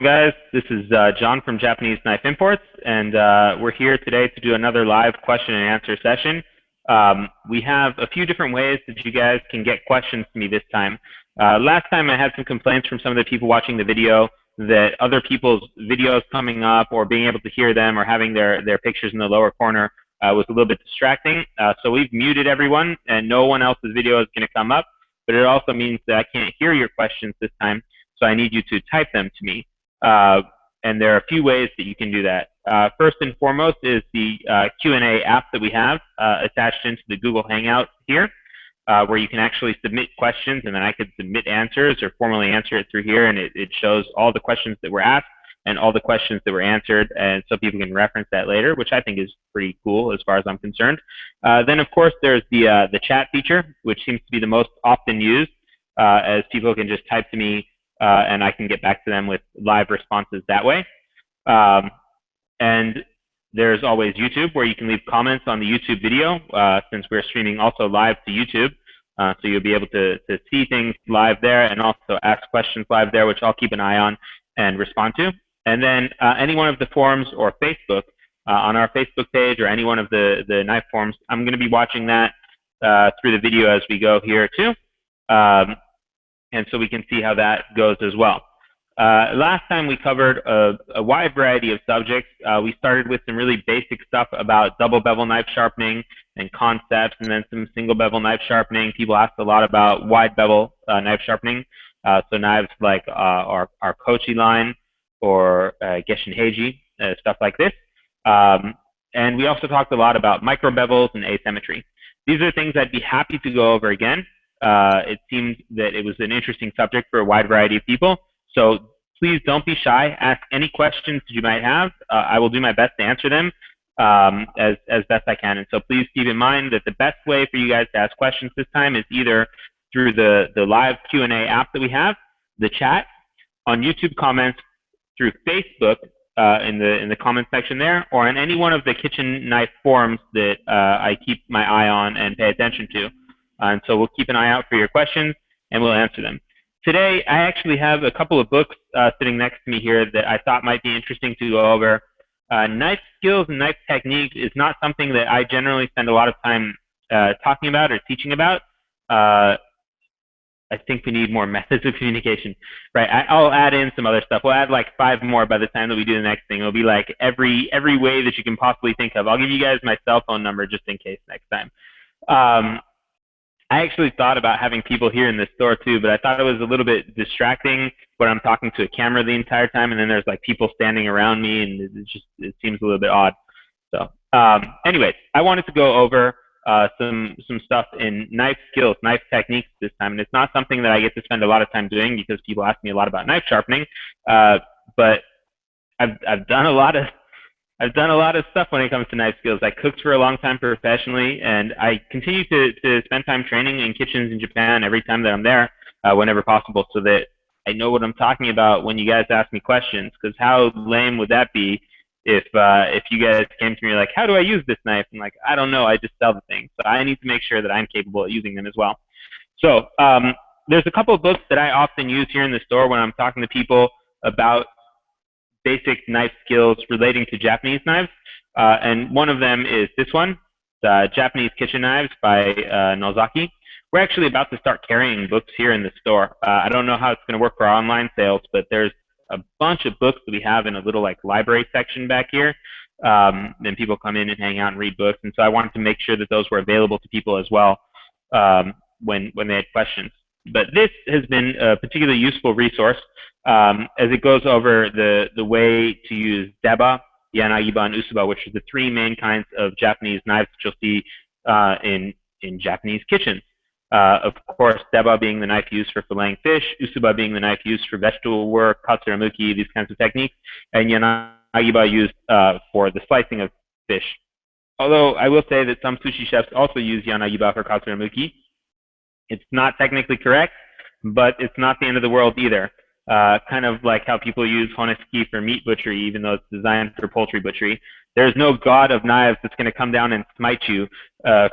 Guys, this is John from Japanese Knife Imports, and we're here today to do another live question and answer session. We have a few different ways that you guys can get questions to me this time. Last time I had some complaints from some of the people watching the video that other people's videos coming up or being able to hear them or having their pictures in the lower corner was a little bit distracting. So we've muted everyone and no one else's video is going to come up, but it also means that I can't hear your questions this time, so I need you to type them to me. And there are a few ways that you can do that. First and foremost is the Q&A app that we have attached into the Google Hangout here, where you can actually submit questions, and then I could submit answers or formally answer it through here, and it shows all the questions that were asked and all the questions that were answered, and so people can reference that later, which I think is pretty cool as far as I'm concerned. Then, of course, there's the chat feature, which seems to be the most often used, as people can just type to me and I can get back to them with live responses that way. And there's always YouTube, where you can leave comments on the YouTube video, since we're streaming also live to YouTube. So you'll be able to see things live there and also ask questions live there, which I'll keep an eye on and respond to. And then any one of the forums or Facebook, on our Facebook page or any one of the knife forums, I'm going to be watching that through the video as we go here too. And so we can see how that goes as well. Last time we covered a wide variety of subjects. We started with some really basic stuff about double bevel knife sharpening and concepts, and then some single bevel knife sharpening. People asked a lot about wide bevel knife sharpening. So knives like our Kochi line or Geshin Heiji, stuff like this. And we also talked a lot about microbevels and asymmetry. These are things I'd be happy to go over again. It seemed that it was an interesting subject for a wide variety of people. So please don't be shy. Ask any questions that you might have. I will do my best to answer them as best I can. And so please keep in mind that the best way for you guys to ask questions this time is either through the live Q&A app that we have, the chat, on YouTube comments, through Facebook in the comment section there, or in any one of the kitchen knife forums that I keep my eye on and pay attention to. And so we'll keep an eye out for your questions and we'll answer them. Today, I actually have a couple of books sitting next to me here that I thought might be interesting to go over. Knife skills and knife techniques is not something that I generally spend a lot of time talking about or teaching about. I think we need more methods of communication, right? I'll add in some other stuff. We'll add like 5 more by the time that we do the next thing. It'll be like every way that you can possibly think of. I'll give you guys my cell phone number just in case next time. I actually thought about having people here in the store too, but I thought it was a little bit distracting when I'm talking to a camera the entire time, and then there's like people standing around me, and it seems a little bit odd. So, anyways, I wanted to go over some stuff in knife skills, knife techniques this time, and it's not something that I get to spend a lot of time doing because people ask me a lot about knife sharpening, but I've done a lot of stuff when it comes to knife skills. I cooked for a long time professionally, and I continue to spend time training in kitchens in Japan every time that I'm there, whenever possible, so that I know what I'm talking about when you guys ask me questions. Because how lame would that be if you guys came to me like, how do I use this knife? I'm like, I don't know, I just sell the thing. So I need to make sure that I'm capable of using them as well. So there's a couple of books that I often use here in the store when I'm talking to people about basic knife skills relating to Japanese knives, and one of them is this one, Japanese Kitchen Knives by Nozaki. We're actually about to start carrying books here in the store. I don't know how it's going to work for our online sales, but there's a bunch of books that we have in a little like library section back here. Then people come in and hang out and read books, and so I wanted to make sure that those were available to people as well when they had questions. But this has been a particularly useful resource as it goes over the way to use deba, yanagiba, and usuba, which are the 3 main kinds of Japanese knives that you'll see in Japanese kitchens. Of course, deba being the knife used for filleting fish, usuba being the knife used for vegetable work, katsuramuki, these kinds of techniques, and yanagiba used for the slicing of fish. Although I will say that some sushi chefs also use yanagiba for katsuramuki. It's not technically correct, but it's not the end of the world either. kind of like how people use honeski for meat butchery, even though it's designed for poultry butchery. There's no god of knives that's going to come down and smite you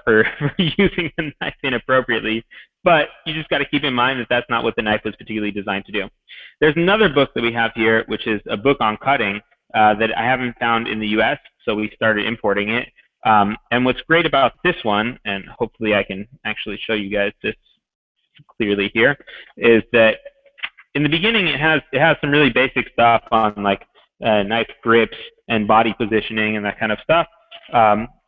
for using the knife inappropriately. But you just got to keep in mind that that's not what the knife was particularly designed to do. There's another book that we have here, which is a book on cutting that I haven't found in the US, so we started importing it. And what's great about this one, and hopefully I can actually show you guys this clearly here, is that in the beginning it has some really basic stuff on like knife grips and body positioning and that kind of stuff,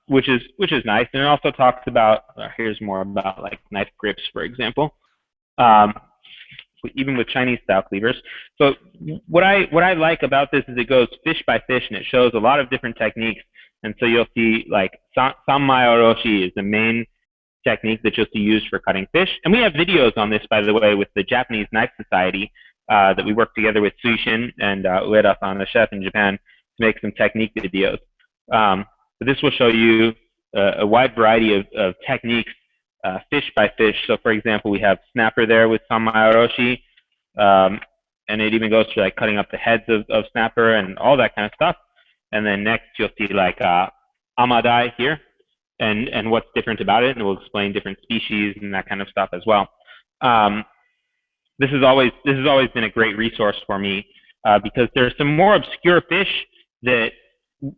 which is nice. And it also talks about here's more about like knife grips, for example, even with Chinese style cleavers. So what I like about this is it goes fish by fish, and it shows a lot of different techniques. And so you'll see like Sanmai Oroshi is the main technique that you'll see used for cutting fish. And we have videos on this, by the way, with the Japanese Knife Society that we work together with Suishin and Ueda-san, the chef in Japan, to make some technique videos. But this will show you a wide variety of techniques, fish by fish. So for example, we have snapper there with Sanmai Oroshi, and it even goes to like cutting up the heads of snapper and all that kind of stuff. And then next you'll see like amadai here, and what's different about it, and we'll explain different species and that kind of stuff as well. This has always been a great resource for me because there's some more obscure fish that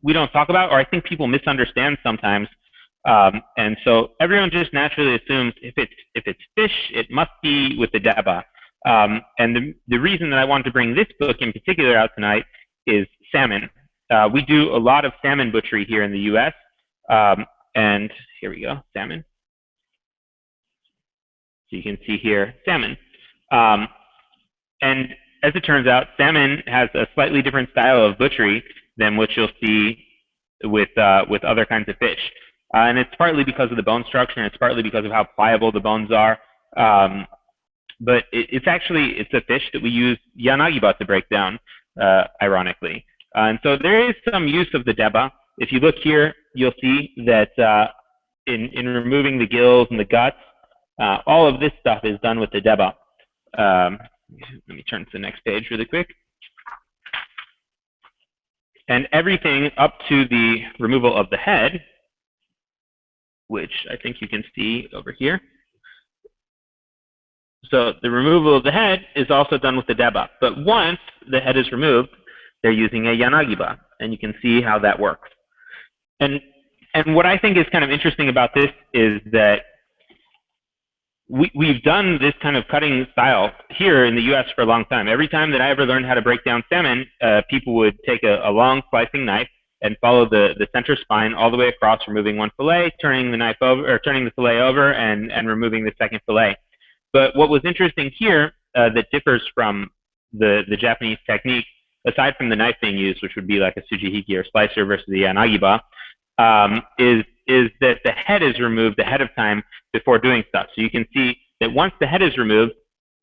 we don't talk about, or I think people misunderstand sometimes. And so everyone just naturally assumes if it's fish, it must be with the deba. And the reason that I wanted to bring this book in particular out tonight is salmon. We do a lot of salmon butchery here in the U.S. And here we go, salmon. So you can see here, salmon. And as it turns out, salmon has a slightly different style of butchery than what you'll see with other kinds of fish. And it's partly because of the bone structure, and it's partly because of how pliable the bones are. But it's a fish that we use yanagiba to break down, ironically. And so there is some use of the deba. If you look here, you'll see that in removing the gills and the guts, all of this stuff is done with the deba. Let me turn to the next page really quick. And everything up to the removal of the head, which I think you can see over here. So the removal of the head is also done with the deba. But once the head is removed, they're using a yanagiba, and you can see how that works. And what I think is kind of interesting about this is that we've done this kind of cutting style here in the U.S. for a long time. Every time that I ever learned how to break down salmon, people would take a long slicing knife and follow the center spine all the way across, removing one fillet, turning the knife over, or turning the fillet over, and removing the second fillet. But what was interesting here that differs from the Japanese technique, aside from the knife being used, which would be like a tsujihiki or slicer versus the yanagiba, is that the head is removed ahead of time before doing stuff. So you can see that once the head is removed,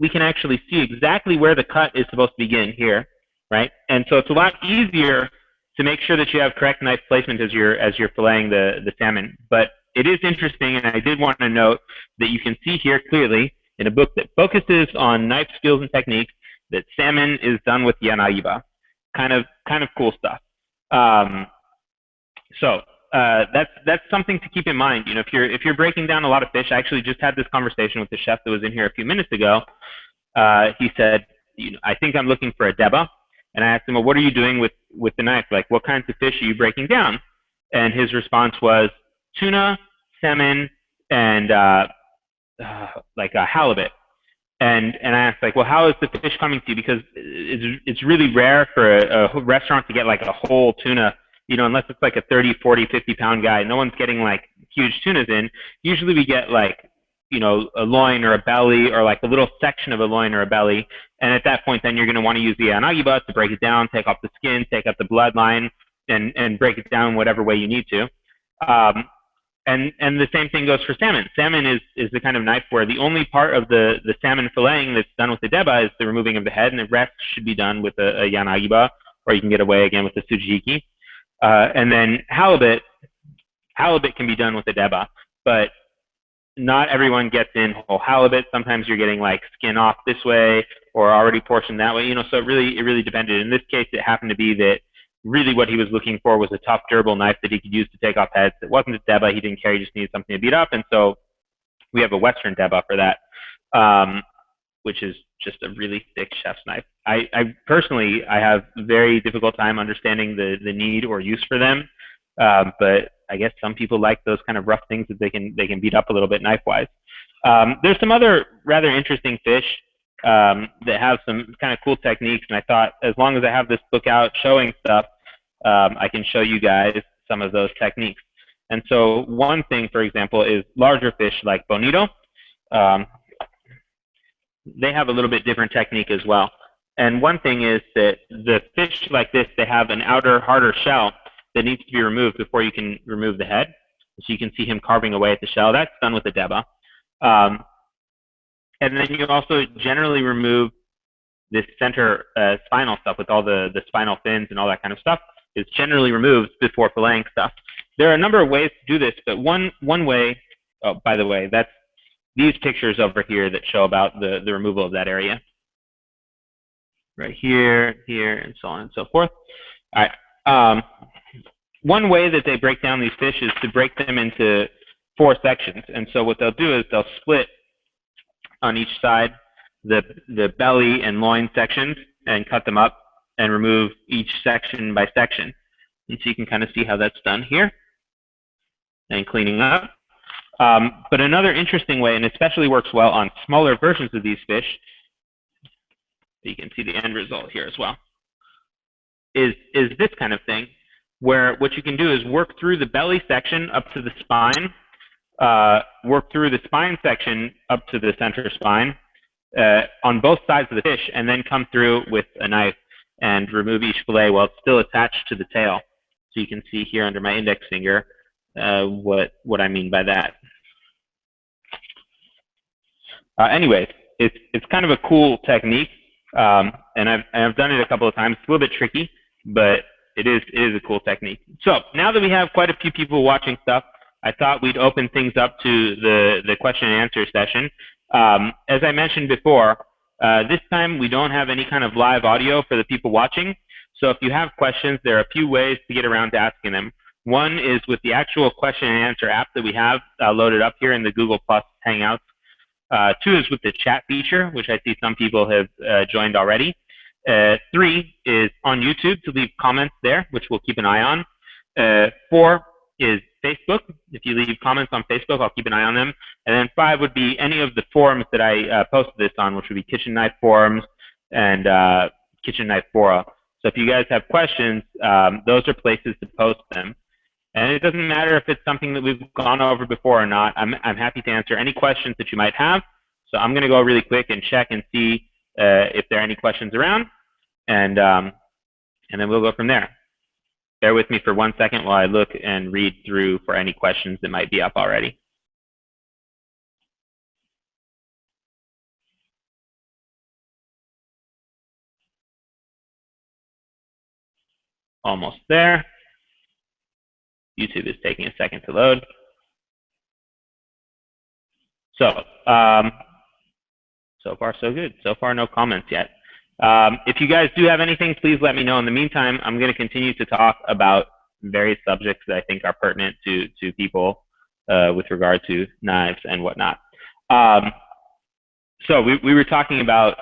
we can actually see exactly where the cut is supposed to begin here, right? And so it's a lot easier to make sure that you have correct knife placement as you're filleting the salmon. But it is interesting, and I did want to note that you can see here clearly in a book that focuses on knife skills and techniques that salmon is done with yanagiba. Kind of cool stuff. That's something to keep in mind. You know, if you're breaking down a lot of fish, I actually just had this conversation with the chef that was in here a few minutes ago. He said, I think I'm looking for a deba. And I asked him, well, what are you doing with the knife? Like, what kinds of fish are you breaking down? And his response was tuna, salmon, and like a halibut. And I asked, like, well, how is the fish coming to you? Because it's really rare for a restaurant to get like a whole tuna, unless it's like a 30, 40, 50-pound guy. No one's getting like huge tunas in. Usually we get like, a loin or a belly, or like a little section of a loin or a belly. And at that point, then you're going to want to use the yanagiba to break it down, take off the skin, take out the bloodline, and break it down whatever way you need to. And the same thing goes for salmon. Salmon is the kind of knife where the only part of the salmon filleting that's done with the deba is the removing of the head, and the rest should be done with a yanagiba, or you can get away again with the tsujihiki. And then halibut can be done with the deba, but not everyone gets in whole halibut. Sometimes you're getting like skin off this way or already portioned that way, you know, so it really depended. In this case, it happened to be that really what he was looking for was a tough, durable knife that he could use to take off heads. It wasn't a deba he didn't care, he just needed something to beat up, and so we have a Western deba for that, which is just a really thick chef's knife. I personally, I have very difficult time understanding the need or use for them, but I guess some people like those kind of rough things that they can beat up a little bit knife-wise. There's some other rather interesting fish that have some kind of cool techniques, and I thought as long as I have this book out showing stuff, I can show you guys some of those techniques. And so one thing, for example, is larger fish like bonito. They have a little bit different technique as well. And one thing is that the fish like this, they have an outer, harder shell that needs to be removed before you can remove the head. So you can see him carving away at the shell. That's done with a deba. And then you also generally remove this center spinal stuff with all the spinal fins and all that kind of stuff is generally removed before filleting stuff. There are a number of ways to do this, but one way, oh, by the way, that's these pictures over here that show about the removal of that area. Right here, here, and so on and so forth. All right. One way that they break down these fish is to break them into 4 sections. And so what they'll do is they'll split on each side the belly and loin sections and cut them up and remove each section by section. And so you can kind of see how that's done here and cleaning up. But another interesting way, and especially works well on smaller versions of these fish, you can see the end result here as well, is this kind of thing, where what you can do is work through the belly section up to the spine, work through the spine section up to the center spine on both sides of the fish, and then come through with a knife and remove each fillet while it's still attached to the tail. So you can see here under my index finger what I mean by that. Anyways, it's kind of a cool technique, and I've done it a couple of times. It's a little bit tricky, but it is a cool technique. So now that we have quite a few people watching stuff, I thought we'd open things up to the question and answer session. As I mentioned before, this time we don't have any kind of live audio for the people watching. So if you have questions, there are a few ways to get around to asking them. One is with the actual question and answer app that we have loaded up here in the Google Plus Hangouts. 2 is with the chat feature, which I see some people have joined already. 3 is on YouTube to leave comments there, which we'll keep an eye on. 4 is Facebook. If you leave comments on Facebook, I'll keep an eye on them. And then 5 would be any of the forums that I posted this on, which would be kitchen knife forums and kitchen knife fora. So if you guys have questions, those are places to post them. And it doesn't matter if it's something that we've gone over before or not. I'm happy to answer any questions that you might have. So I'm going to go really quick and check and see if there are any questions around, and then we'll go from there. Bear with me for 1 second while I look and read through for any questions that might be up already. Almost there. YouTube is taking a second to load. So, so far so good. So far no comments yet. If you guys do have anything, please let me know. In the meantime, I'm going to continue to talk about various subjects that I think are pertinent to people with regard to knives and whatnot. So we were talking about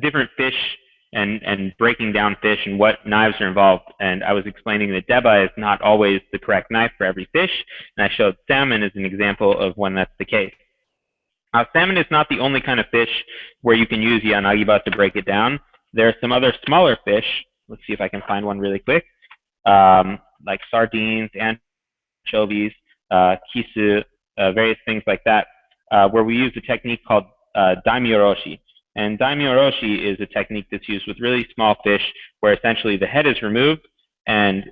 different fish and breaking down fish and what knives are involved. And I was explaining that deba is not always the correct knife for every fish. And I showed salmon as an example of when that's the case. Now, salmon is not the only kind of fish where you can use yanagiba to break it down. There are some other smaller fish. Let's see if I can find one really quick. Like sardines, anchovies, kisu, various things like that, where we use a technique called Daimyo Sheets. And Daimyo Sheets is a technique that's used with really small fish where essentially the head is removed and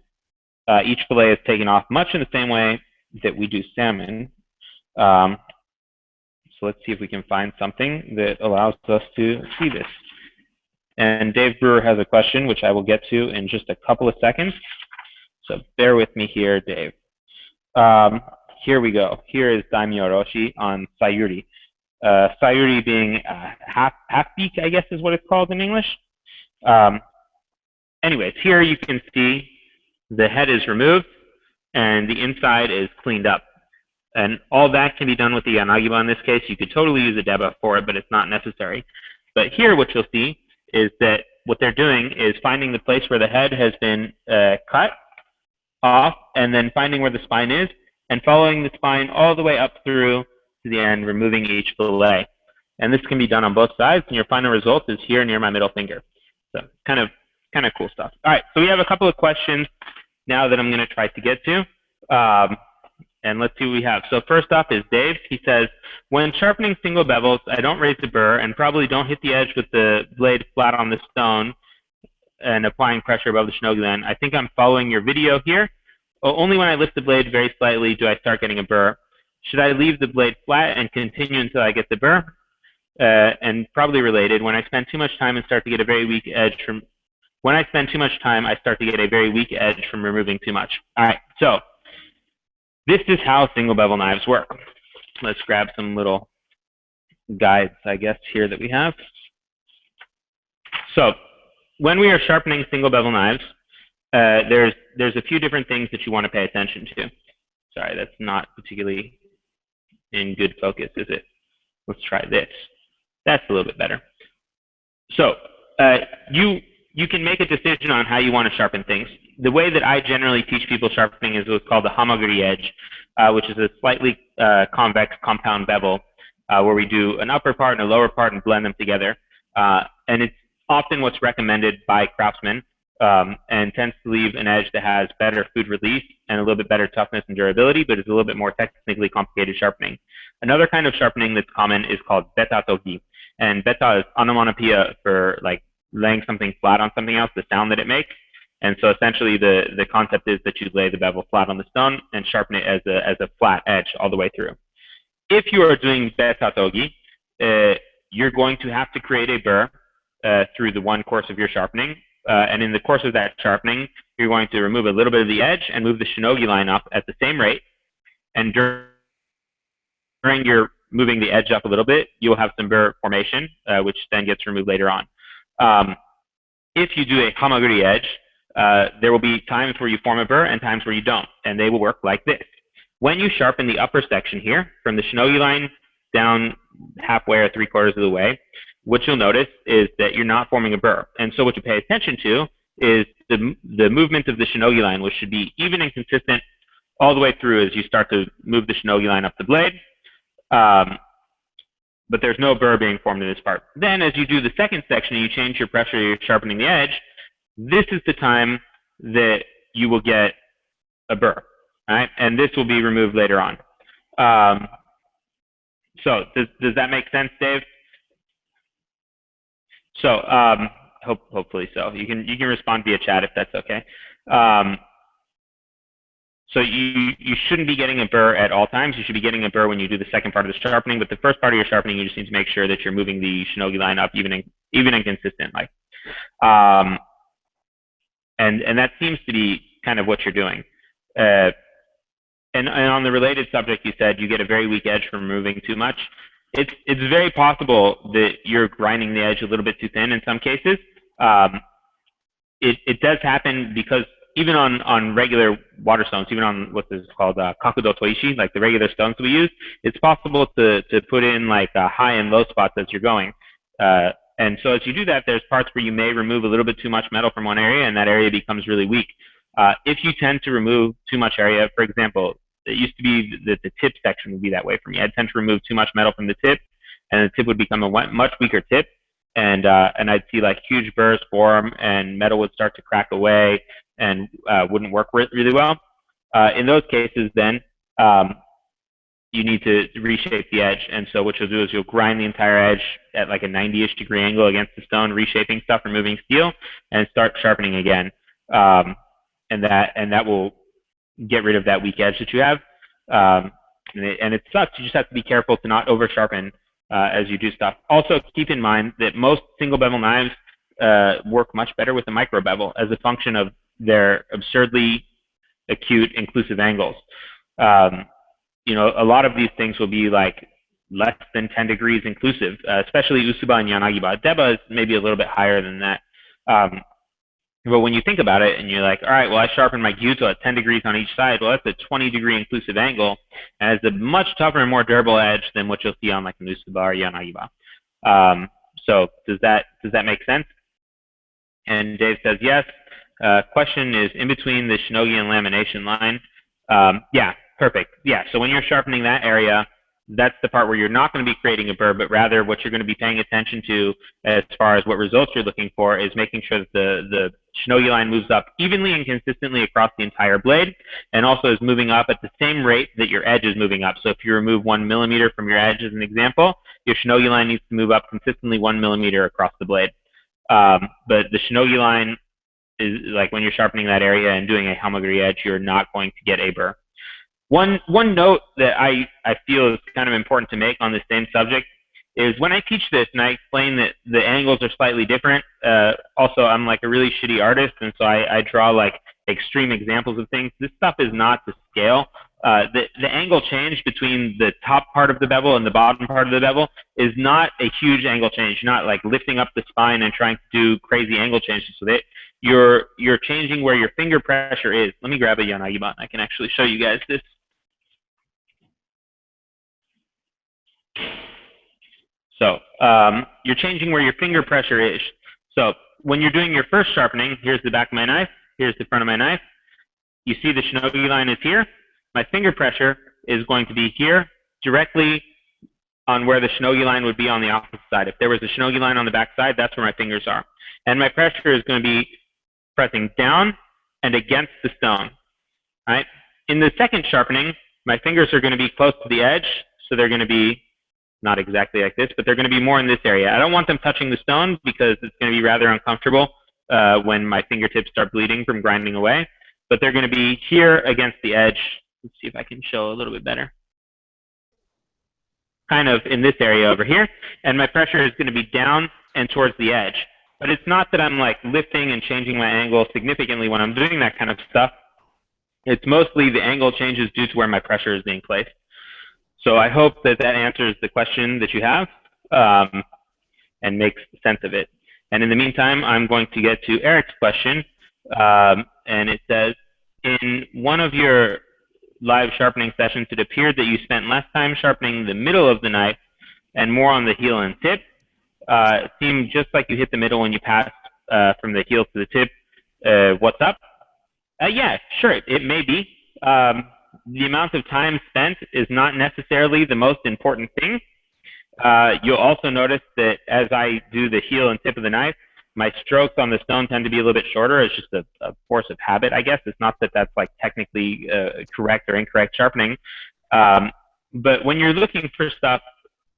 each fillet is taken off much in the same way that we do salmon. So let's see if we can find something that allows us to see this. And Dave Brewer has a question, which I will get to in just a couple of seconds. So bear with me here, Dave. here we go. Here is Daimyo Roshi on Sayuri. Sayuri being half beak, I guess is what it's called in English. Anyways, here you can see the head is removed and the inside is cleaned up. And all that can be done with the Yanagiba in this case. You could totally use a deba for it, but it's not necessary. But here what you'll see is that what they're doing is finding the place where the head has been cut off, and then finding where the spine is, and following the spine all the way up through to the end, removing each fillet. And this can be done on both sides, and your final result is here near my middle finger. So kind of cool stuff. All right, so we have a couple of questions now that I'm going to try to get to. And let's see what we have. So first up is Dave. He says, when sharpening single bevels, I don't raise the burr and probably don't hit the edge with the blade flat on the stone and applying pressure above the shinogi line. I think I'm following your video here. Only when I lift the blade very slightly do I start getting a burr. Should I leave the blade flat and continue until I get the burr? And probably related, when I spend too much time and start to get a very weak edge from, when I spend too much time, I start to get a very weak edge from removing too much. All right, so this is how single bevel knives work. Let's grab some little guides, I guess, here that we have. So when we are sharpening single bevel knives, there's a few different things that you want to pay attention to. Sorry, that's not particularly in good focus, is it? Let's try this. That's a little bit better. So you can make a decision on how you want to sharpen things. The way that I generally teach people sharpening is what's called the hamaguri edge, which is a slightly convex compound bevel where we do an upper part and a lower part and blend them together. And it's often what's recommended by craftsmen and tends to leave an edge that has better food release and a little bit better toughness and durability, but it's a little bit more technically complicated sharpening. Another kind of sharpening that's common is called beta togi. And beta is onomatopoeia for like laying something flat on something else, the sound that it makes. And so essentially the concept is that you lay the bevel flat on the stone and sharpen it as a flat edge all the way through. If you are doing beta togi, you're going to have to create a burr through the one course of your sharpening. And in the course of that sharpening, you're going to remove a little bit of the edge and move the shinogi line up at the same rate. And during your moving the edge up a little bit, you'll have some burr formation, which then gets removed later on. If you do a hamaguri edge, there will be times where you form a burr and times where you don't, and they will work like this. When you sharpen the upper section here, from the shinogi line down halfway or 3/4 of the way, what you'll notice is that you're not forming a burr. And so what you pay attention to is the movement of the shinogi line, which should be even and consistent all the way through as you start to move the shinogi line up the blade. But there's no burr being formed in this part. Then as you do the second section and you change your pressure, you're sharpening the edge, this is the time that you will get a burr, right? And this will be removed later on. So does that make sense, Dave? So hopefully so. You can respond via chat if that's okay. So you shouldn't be getting a burr at all times. You should be getting a burr when you do the second part of the sharpening. But the first part of your sharpening, you just need to make sure that you're moving the shinogi line up even and consistently. And that seems to be kind of what you're doing. And on the related subject, you said you get a very weak edge from removing too much. It's very possible that you're grinding the edge a little bit too thin in some cases. It does happen because even on regular water stones, even on what is called kakudo toishi, like the regular stones we use, it's possible to put in like high and low spots as you're going. And so as you do that, there's parts where you may remove a little bit too much metal from one area, and that area becomes really weak. If you tend to remove too much area, for example, it used to be that the tip section would be that way for me. I'd tend to remove too much metal from the tip, and the tip would become a much weaker tip, and I'd see like huge burrs form, and metal would start to crack away, and wouldn't work really well. In those cases, then you need to reshape the edge, and so what you'll do is you'll grind the entire edge at like a 90-ish degree angle against the stone, reshaping stuff, removing steel, and start sharpening again. And that will get rid of that weak edge that you have. And it sucks. You just have to be careful to not over sharpen as you do stuff. Also, keep in mind that most single bevel knives work much better with a MicroBevel as a function of their absurdly acute inclusive angles. you know, a lot of these things will be like less than 10 degrees inclusive, especially Usuba and Yanagiba. Deba is maybe a little bit higher than that. But when you think about it and you're like, all right, well, I sharpened my Guto at 10 degrees on each side. Well, that's a 20-degree inclusive angle, and it's a much tougher and more durable edge than what you'll see on like an Usuba or Yanagiba. So does that make sense? And Dave says yes. Question is in between the shinogi and lamination line. Yeah, perfect. Yeah, so when you're sharpening that area, that's the part where you're not going to be creating a burr, but rather what you're going to be paying attention to as far as what results you're looking for is making sure that the shinogi line moves up evenly and consistently across the entire blade, and also is moving up at the same rate that your edge is moving up. So if you remove 1 millimeter from your edge as an example, your shinogi line needs to move up consistently 1 millimeter across the blade. But the shinogi line is like when you're sharpening that area and doing a hamaguri edge, you're not going to get a burr. One note that I feel is kind of important to make on the same subject is when I teach this and I explain that the angles are slightly different, also I'm like a really shitty artist, and so I draw like extreme examples of things. This stuff is not to scale. The angle change between the top part of the bevel and the bottom part of the bevel is not a huge angle change. You're not like lifting up the spine and trying to do crazy angle changes. So that you're changing where your finger pressure is. Let me grab a Yanagiba. I can actually show you guys this. So you're changing where your finger pressure is. So when you're doing your first sharpening, here's the back of my knife, here's the front of my knife. You see the shinogi line is here. My finger pressure is going to be here, directly on where the shinogi line would be on the opposite side. If there was a shinogi line on the back side, that's where my fingers are. And my pressure is going to be pressing down and against the stone. Right? In the second sharpening, my fingers are going to be close to the edge, so they're going to be not exactly like this, but they're going to be more in this area. I don't want them touching the stone because it's going to be rather uncomfortable when my fingertips start bleeding from grinding away. But they're going to be here against the edge. Let's see if I can show a little bit better. Kind of in this area over here. And my pressure is going to be down and towards the edge. But it's not that I'm like lifting and changing my angle significantly when I'm doing that kind of stuff. It's mostly the angle changes due to where my pressure is being placed. So I hope that that answers the question that you have and makes sense of it. And in the meantime, I'm going to get to Eric's question. And it says, in one of your live sharpening sessions, it appeared that you spent less time sharpening the middle of the knife and more on the heel and tip. It seemed just like you hit the middle when you passed from the heel to the tip. What's up? Yeah, sure, it may be. The amount of time spent is not necessarily the most important thing. You'll also notice that as I do the heel and tip of the knife, my strokes on the stone tend to be a little bit shorter. It's just a force of habit, I guess. It's not that that's like technically correct or incorrect sharpening. But when you're looking for stuff,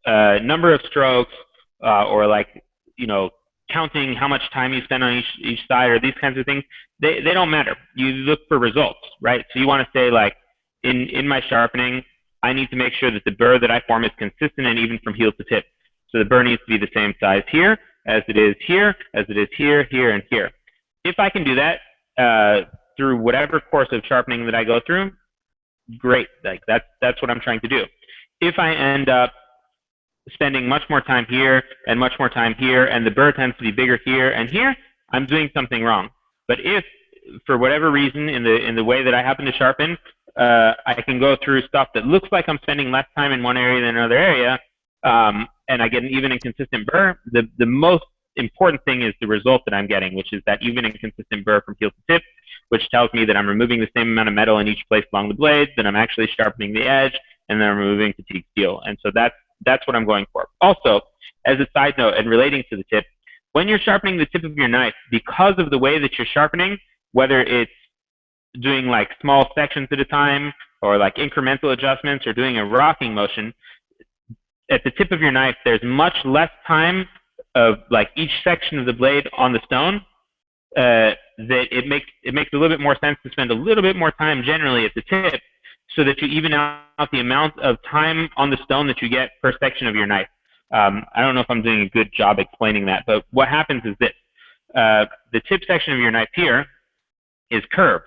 number of strokes or like, you know, counting how much time you spend on each side or these kinds of things, they don't matter. You look for results, right? So you want to say like, in my sharpening, I need to make sure that the burr that I form is consistent and even from heel to tip. So the burr needs to be the same size here as it is here, as it is here, here, and here. If I can do that through whatever course of sharpening that I go through, great. Like that's what I'm trying to do. If I end up spending much more time here and much more time here, and the burr tends to be bigger here and here, I'm doing something wrong. But if, for whatever reason, in the way that I happen to sharpen, I can go through stuff that looks like I'm spending less time in one area than another area, and I get an even and consistent burr. The most important thing is the result that I'm getting, which is that even and consistent burr from heel to tip, which tells me that I'm removing the same amount of metal in each place along the blade, that I'm actually sharpening the edge, and then I'm removing fatigue steel. And so that's what I'm going for. Also, as a side note and relating to the tip, when you're sharpening the tip of your knife, because of the way that you're sharpening, whether it's doing like small sections at a time or like incremental adjustments or doing a rocking motion, at the tip of your knife, there's much less time of like each section of the blade on the stone, that it makes a little bit more sense to spend a little bit more time generally at the tip so that you even out the amount of time on the stone that you get per section of your knife. I don't know if I'm doing a good job explaining that, but what happens is this. The tip section of your knife here is curved.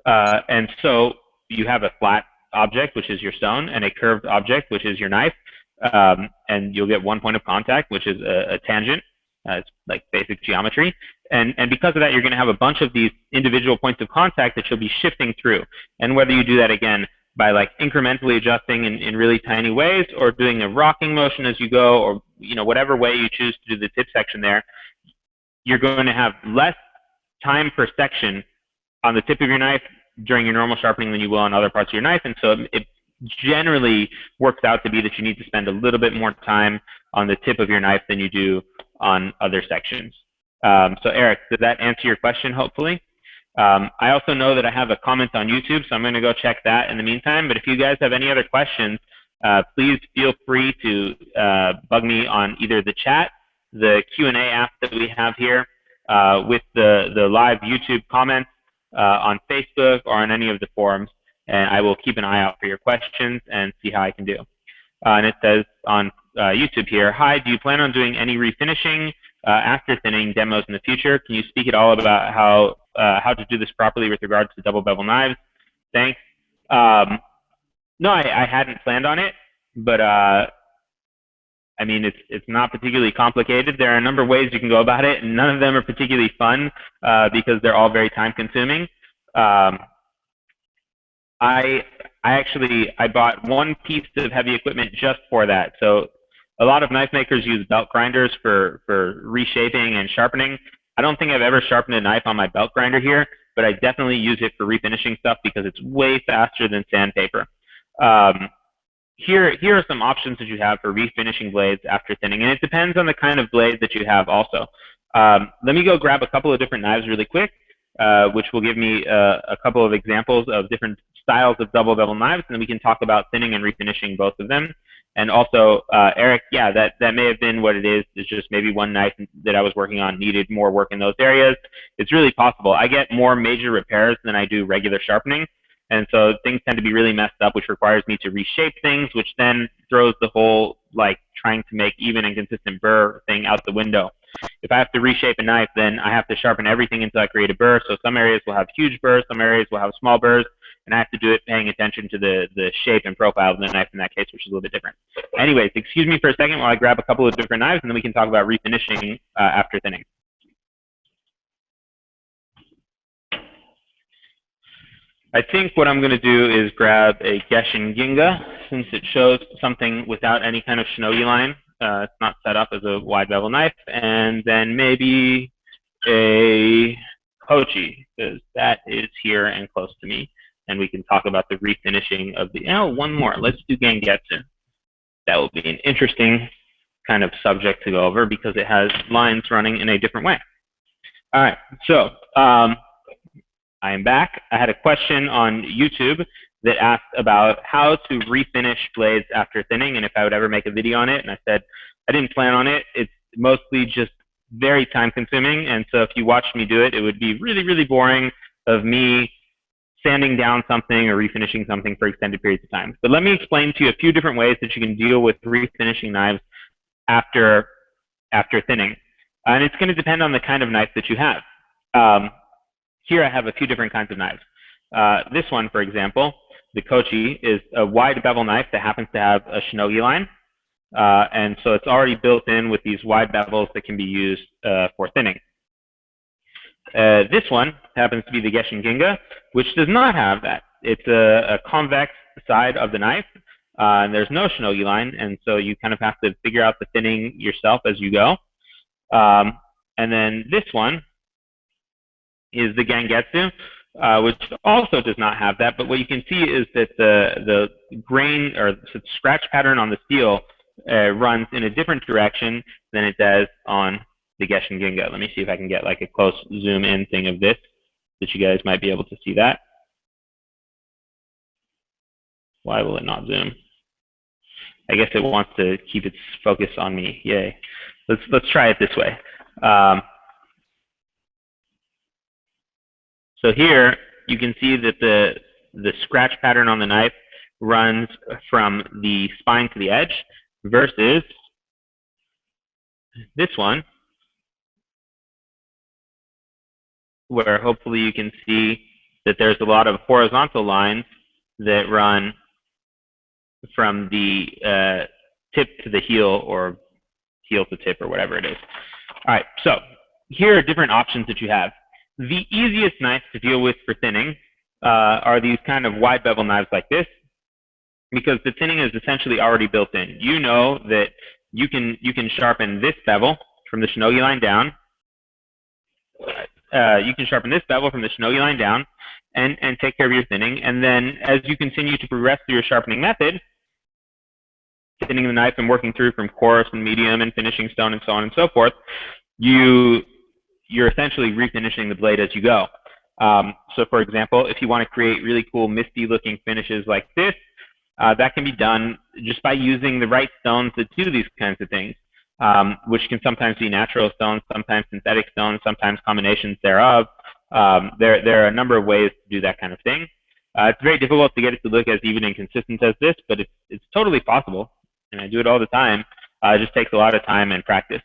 And so you have a flat object, which is your stone, and a curved object, which is your knife. And you'll get one point of contact, which is a tangent. It's like basic geometry. And because of that, you're going to have a bunch of these individual points of contact that you'll be shifting through. And whether you do that, again, by like incrementally adjusting in really tiny ways, or doing a rocking motion as you go, or whatever way you choose to do the tip section there, you're going to have less time per section on the tip of your knife during your normal sharpening than you will on other parts of your knife. And so it generally works out to be that you need to spend a little bit more time on the tip of your knife than you do on other sections. So Eric, does that answer your question, hopefully? I also know that I have a comment on YouTube, so I'm going to go check that in the meantime. But if you guys have any other questions, please feel free to bug me on either the chat, the Q&A app that we have here, with the live YouTube comments, on Facebook, or on any of the forums. And I will keep an eye out for your questions and see how I can do. And it says on YouTube here, hi, do you plan on doing any refinishing after thinning demos in the future? Can you speak at all about how to do this properly with regards to double bevel knives? Thanks. No, I hadn't planned on it, but I mean, it's not particularly complicated. There are a number of ways you can go about it, and none of them are particularly fun because they're all very time consuming. I bought one piece of heavy equipment just for that. So a lot of knife makers use belt grinders for reshaping and sharpening. I don't think I've ever sharpened a knife on my belt grinder here, but I definitely use it for refinishing stuff because it's way faster than sandpaper. Here are some options that you have for refinishing blades after thinning, and it depends on the kind of blade that you have also. Let me go grab a couple of different knives really quick, which will give me a couple of examples of different styles of double bevel knives, and then we can talk about thinning and refinishing both of them. And also, Eric, yeah, that may have been what it is. It's just maybe one knife that I was working on needed more work in those areas. It's really possible. I get more major repairs than I do regular sharpening. And so things tend to be really messed up, which requires me to reshape things, which then throws the whole, like, trying to make even and consistent burr thing out the window. If I have to reshape a knife, then I have to sharpen everything until I create a burr. So some areas will have huge burrs, some areas will have small burrs, and I have to do it paying attention to the shape and profile of the knife in that case, which is a little bit different. Anyways, excuse me for a second while I grab a couple of different knives, and then we can talk about refinishing after thinning. I think what I'm going to do is grab a Geshin Ginga, since it shows something without any kind of shinogi line. It's not set up as a wide bevel knife, and then maybe a Kochi, because that is here and close to me, and we can talk about the refinishing of the, one more. Let's do Gengetsu. That will be an interesting kind of subject to go over because it has lines running in a different way. All right, so I am back. I had a question on YouTube that asked about how to refinish blades after thinning and if I would ever make a video on it. And I said, I didn't plan on it. It's mostly just very time consuming. And so if you watched me do it, it would be really, really boring of me sanding down something or refinishing something for extended periods of time. But let me explain to you a few different ways that you can deal with refinishing knives after thinning. And it's going to depend on the kind of knife that you have. Here I have a few different kinds of knives. This one, for example, the Kochi, is a wide bevel knife that happens to have a shinogi line. And so it's already built in with these wide bevels that can be used for thinning. This one happens to be the Geshin Ginga, which does not have that. It's a convex side of the knife, and there's no shinogi line, and so you kind of have to figure out the thinning yourself as you go. And then this one is the Gengetsu, which also does not have that, but what you can see is that the grain or the scratch pattern on the steel runs in a different direction than it does on the Geshin Ginga. Let me see if I can get like a close zoom in thing of this, that you guys might be able to see that. Why will it not zoom? I guess it wants to keep its focus on me. Yay. Let's try it this way. So here you can see that the scratch pattern on the knife runs from the spine to the edge versus this one, where hopefully you can see that there's a lot of horizontal lines that run from the tip to the heel, or heel to tip, or whatever it is. All right, so here are different options that you have. The easiest knives to deal with for thinning are these kind of wide bevel knives like this, because the thinning is essentially already built in. You know that you can sharpen this bevel from the shinogi line down. You can sharpen this bevel from the shinogi line down and take care of your thinning. And then as you continue to progress through your sharpening method, thinning the knife and working through from coarse and medium and finishing stone and so on and so forth, you're essentially refinishing the blade as you go. So for example, if you want to create really cool misty looking finishes like this, that can be done just by using the right stones that do these kinds of things, which can sometimes be natural stones, sometimes synthetic stones, sometimes combinations thereof. There are a number of ways to do that kind of thing. It's very difficult to get it to look as even and consistent as this, but it's totally possible, and I do it all the time. It just takes a lot of time and practice.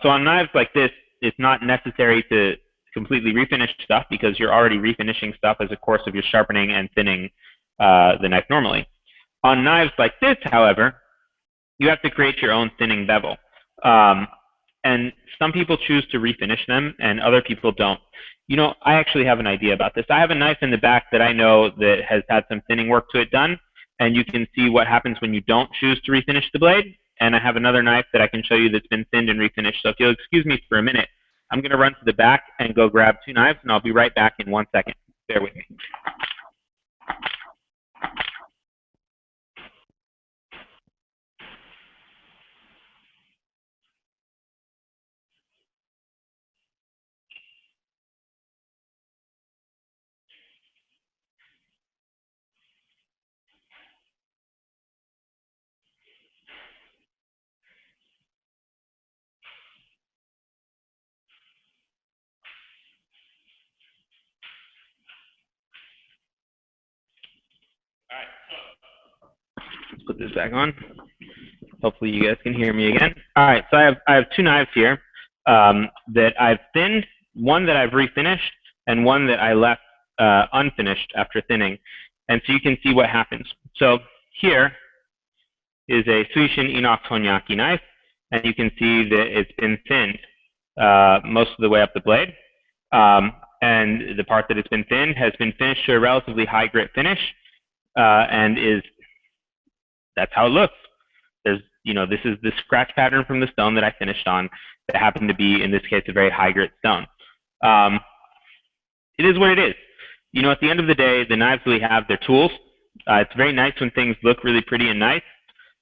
So on knives like this, it's not necessary to completely refinish stuff because you're already refinishing stuff as a course of your sharpening and thinning the knife normally. On knives like this, however, you have to create your own thinning bevel. And some people choose to refinish them and other people don't. You know, I actually have an idea about this. I have a knife in the back that I know that has had some thinning work to it done, and you can see what happens when you don't choose to refinish the blade. And I have another knife that I can show you that's been thinned and refinished. So if you'll excuse me for a minute, I'm going to run to the back and go grab two knives, and I'll be right back in 1 second. Bear with me. All right, so let's put this back on. Hopefully you guys can hear me again. All right, so I have two knives here that I've thinned, one that I've refinished, and one that I left unfinished after thinning. And so you can see what happens. So here is a Suishin Inox Honyaki knife, and you can see that it's been thinned most of the way up the blade. And the part that it's been thinned has been finished to a relatively high grit finish, and that's how it looks. There's, this is the scratch pattern from the stone that I finished on that happened to be, in this case, a very high grit stone. It is what it is. At the end of the day, the knives we have, they're tools. It's very nice when things look really pretty and nice.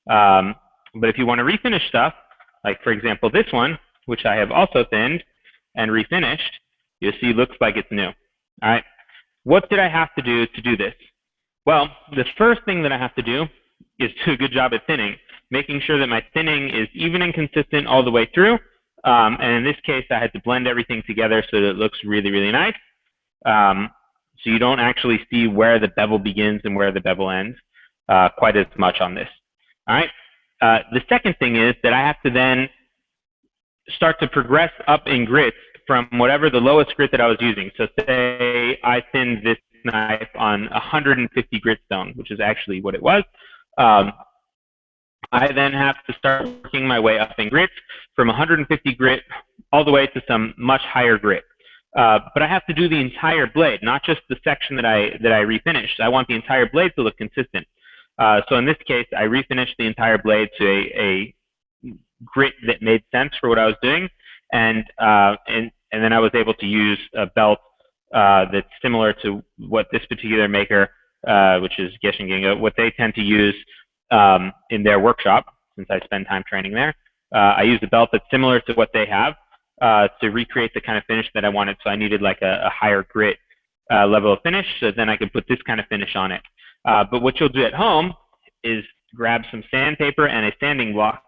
But if you want to refinish stuff, like for example this one, which I have also thinned and refinished, you'll see looks like it's new. All right. What did I have to do this? Well, the first thing that I have to do is do a good job at thinning, making sure that my thinning is even and consistent all the way through. And in this case, I had to blend everything together so that it looks really, really nice. So you don't actually see where the bevel begins and where the bevel ends quite as much on this. All right. The second thing is that I have to then start to progress up in grits from whatever the lowest grit that I was using. So say I thinned this knife on 150 grit stone, which is actually what it was. I then have to start working my way up in grits from 150 grit all the way to some much higher grit. But I have to do the entire blade, not just the section that I refinished. I want the entire blade to look consistent. So in this case, I refinished the entire blade to a grit that made sense for what I was doing, and then I was able to use a belt that's similar to what this particular maker, which is Geshin Gingo, what they tend to use in their workshop, since I spend time training there. I used a belt that's similar to what they have to recreate the kind of finish that I wanted. So I needed like a higher grit level of finish, so then I could put this kind of finish on it. But what you'll do at home is grab some sandpaper and a sanding block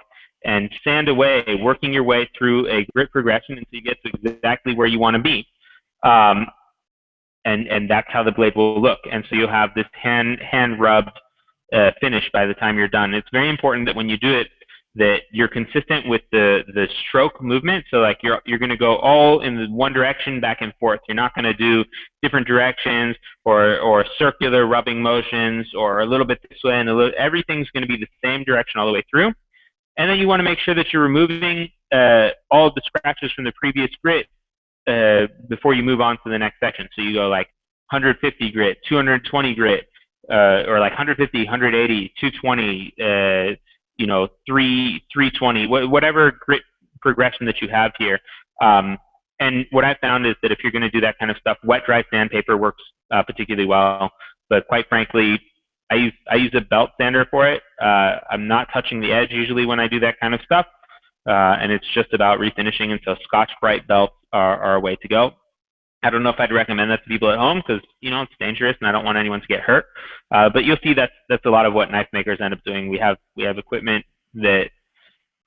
and sand away, working your way through a grit progression until you get to exactly where you want to be. And that's how the blade will look. And so you'll have this hand rubbed finish by the time you're done. It's very important that when you do it, that you're consistent with the stroke movement. So like you're going to go all in one direction back and forth. You're not going to do different directions or circular rubbing motions or a little bit this way and a little. Everything's going to be the same direction all the way through. And then you want to make sure that you're removing all of the scratches from the previous grit before you move on to the next section. So you go like 150 grit, 220 grit, or like 150, 180, 220, 320, whatever grit progression that you have here. And what I found is that if you're going to do that kind of stuff, wet dry sandpaper works particularly well. But quite frankly, I use a belt sander for it. I'm not touching the edge usually when I do that kind of stuff. And it's just about refinishing, and so Scotch-Brite belts are a way to go. I don't know if I'd recommend that to people at home because it's dangerous and I don't want anyone to get hurt. But you'll see that's a lot of what knife makers end up doing. We have equipment that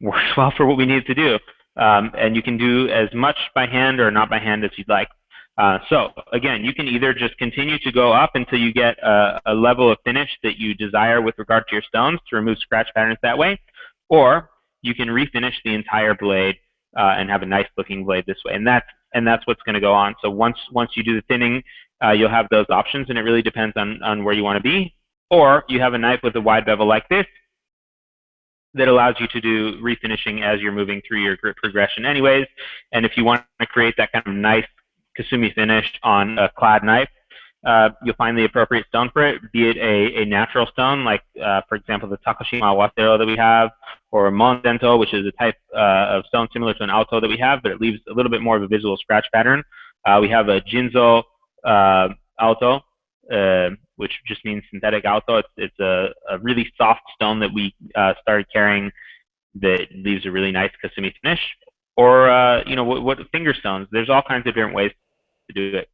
works well for what we need to do, and you can do as much by hand or not by hand as you'd like. So again, you can either just continue to go up until you get a level of finish that you desire with regard to your stones to remove scratch patterns that way, or you can refinish the entire blade and have a nice looking blade this way. And that's what's going to go on. So once you do the thinning, you'll have those options, and it really depends on where you want to be. Or you have a knife with a wide bevel like this that allows you to do refinishing as you're moving through your grit progression anyways. And if you want to create that kind of nice Kasumi finish on a clad knife, you'll find the appropriate stone for it, be it a natural stone, like, for example, the Takashima Awatero that we have, or Mondento, which is a type of stone similar to an alto that we have, but it leaves a little bit more of a visual scratch pattern. We have a Jinzo alto, which just means synthetic alto. It's a really soft stone that we started carrying that leaves a really nice Kasumi finish. Or, what finger stones. There's all kinds of different ways to do it.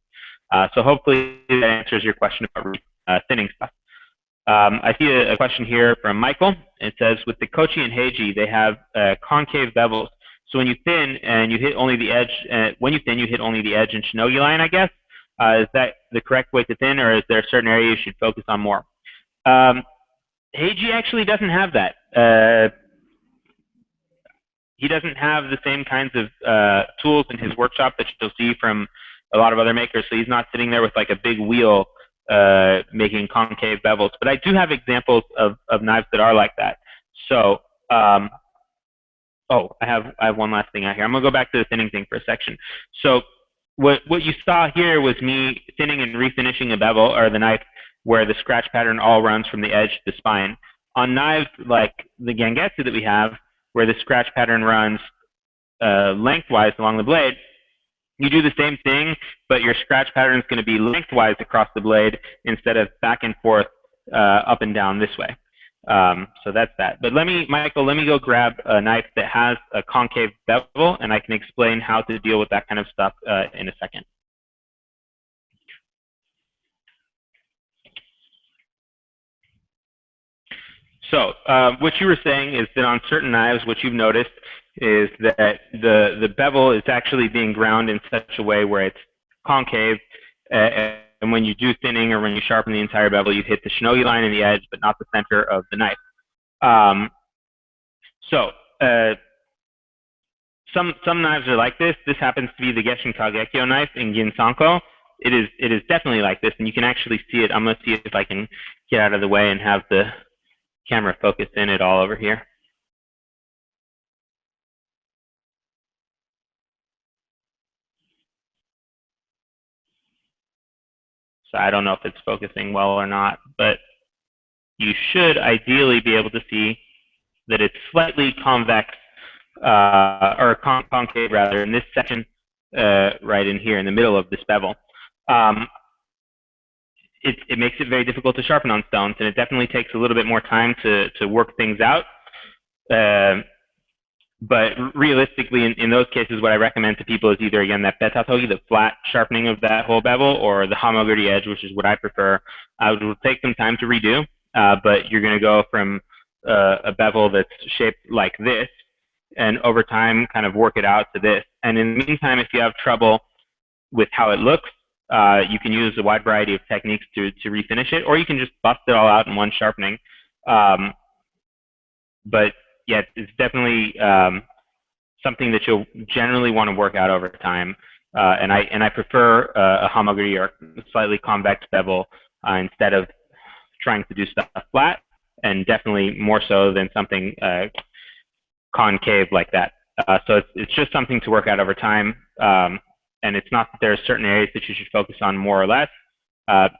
So hopefully that answers your question about thinning stuff. I see a question here from Michael. It says, with the Kochi and Heiji, they have concave bevels. So when you thin and you hit only the edge, when you thin, you hit only the edge and shinogi line, I guess. Is that the correct way to thin, or is there a certain area you should focus on more? Heiji actually doesn't have that. He doesn't have the same kinds of tools in his workshop that you'll see from a lot of other makers, so he's not sitting there with like a big wheel making concave bevels. But I do have examples of knives that are like that. So, I have one last thing out here. I'm gonna go back to the thinning thing for a section. So what you saw here was me thinning and refinishing a bevel or the knife where the scratch pattern all runs from the edge to the spine. On knives like the Gengetsu that we have, where the scratch pattern runs lengthwise along the blade, you do the same thing, but your scratch pattern is going to be lengthwise across the blade instead of back and forth, up and down this way. So that's that. But Michael, let me go grab a knife that has a concave bevel, and I can explain how to deal with that kind of stuff in a second. So what you were saying is that on certain knives, what you've noticed is that the bevel is actually being ground in such a way where it's concave, and when you do thinning or when you sharpen the entire bevel, you hit the shinogi line in the edge, but not the center of the knife. Some knives are like this. This happens to be the Geshin Kagekyo knife in Ginsanko. It is definitely like this, and you can actually see it. I'm going to see if I can get out of the way and have the camera focus in it all over here. So I don't know if it's focusing well or not, but you should ideally be able to see that it's slightly convex, or concave rather, in this section right in here in the middle of this bevel. It makes it very difficult to sharpen on stones, and it definitely takes a little bit more time to work things out. But realistically, in those cases, what I recommend to people is either, again, that betatogi, the flat sharpening of that whole bevel, or the hamaguri edge, which is what I prefer. It will take some time to redo, but you're going to go from a bevel that's shaped like this, and over time kind of work it out to this. And in the meantime, if you have trouble with how it looks, you can use a wide variety of techniques to refinish it, or you can just bust it all out in one sharpening. But yeah, it's definitely something that you'll generally want to work out over time. And I prefer a hamaguri or slightly convex bevel instead of trying to do stuff flat, and definitely more so than something concave like that. So it's just something to work out over time. And it's not that there are certain areas that you should focus on more or less.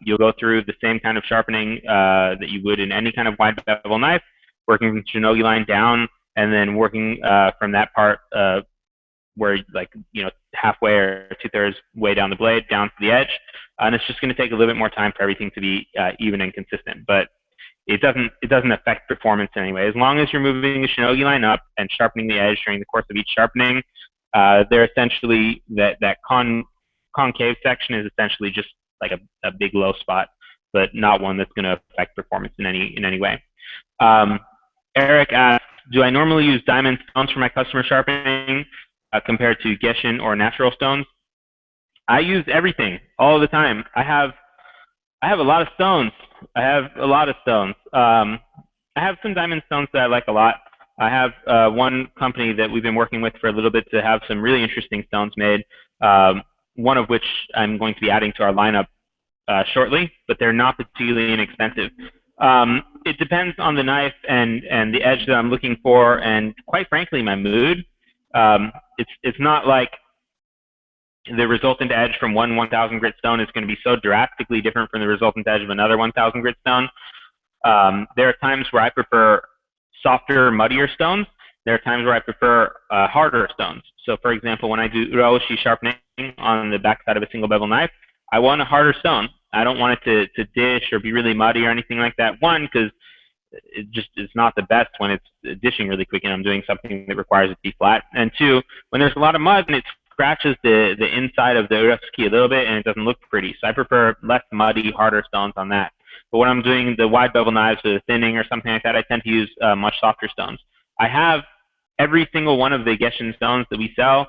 You'll go through the same kind of sharpening that you would in any kind of wide bevel knife, working from shinogi line down, and then working from that part where, like, halfway or 2/3 way down the blade down to the edge. And it's just going to take a little bit more time for everything to be even and consistent. But it doesn't affect performance in any way. As long as you're moving the shinogi line up and sharpening the edge during the course of each sharpening, they're essentially that concave section is essentially just like a big low spot, but not one that's going to affect performance in any way. Eric asks, do I normally use diamond stones for my customer sharpening compared to Geshin or natural stones? I use everything all the time. I have a lot of stones. I have some diamond stones that I like a lot. I have one company that we've been working with for a little bit to have some really interesting stones made, one of which I'm going to be adding to our lineup shortly, but they're not particularly inexpensive. It depends on the knife and the edge that I'm looking for, and quite frankly, my mood. It's not like the resultant edge from one 1,000 grit stone is going to be so drastically different from the resultant edge of another 1,000 grit stone. There are times where I prefer softer, muddier stones. There are times where I prefer harder stones. So, for example, when I do uraoshi sharpening on the backside of a single bevel knife, I want a harder stone. I don't want it to dish or be really muddy or anything like that. One, because it's not the best when it's dishing really quick and I'm doing something that requires it to be flat. And two, when there's a lot of mud and it scratches the inside of the urazuki a little bit and it doesn't look pretty. So I prefer less muddy, harder stones on that. But when I'm doing the wide bevel knives or the thinning or something like that, I tend to use much softer stones. I have every single one of the Geshin stones that we sell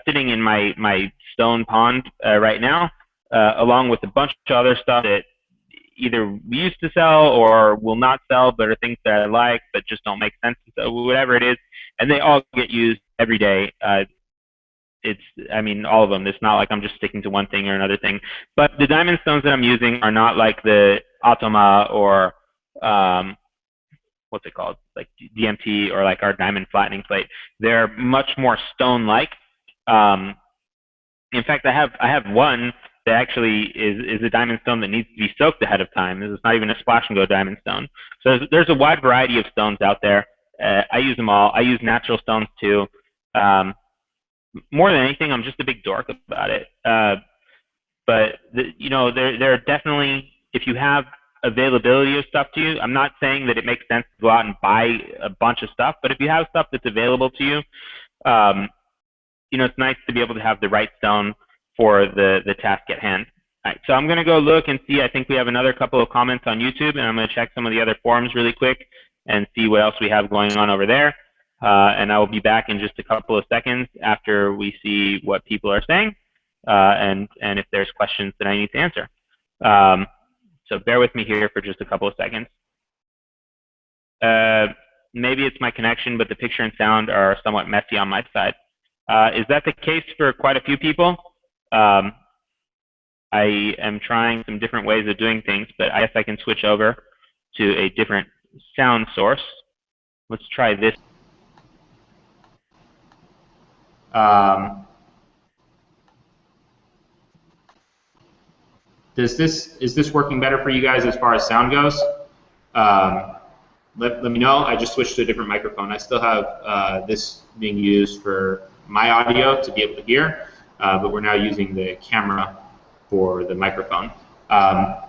sitting in my stone pond right now, along with a bunch of other stuff that either we used to sell or will not sell, but are things that I like but just don't make sense. So whatever it is, and they all get used every day. I mean, all of them. It's not like I'm just sticking to one thing or another thing. But the diamond stones that I'm using are not like the Atoma or what's it called, like DMT, or like our diamond flattening plate. They're much more stone-like. In fact, I have one that actually is a diamond stone that needs to be soaked ahead of time. This is not even a splash and go diamond stone. So there's a wide variety of stones out there. I use them all. I use natural stones too. More than anything, I'm just a big dork about it. But there are definitely, if you have availability of stuff to you, I'm not saying that it makes sense to go out and buy a bunch of stuff, but if you have stuff that's available to you, it's nice to be able to have the right stone for the task at hand. All right, so I'm going to go look and see. I think we have another couple of comments on YouTube, and I'm going to check some of the other forums really quick and see what else we have going on over there. And I will be back in just a couple of seconds after we see what people are saying, and if there's questions that I need to answer. So bear with me here for just a couple of seconds. Maybe it's my connection, but the picture and sound are somewhat messy on my side. Is that the case for quite a few people? I am trying some different ways of doing things, but I guess I can switch over to a different sound source. Let's try this. Is this working better for you guys as far as sound goes? Let me know. I just switched to a different microphone. I still have this being used for my audio to be able to hear, but we're now using the camera for the microphone. I'm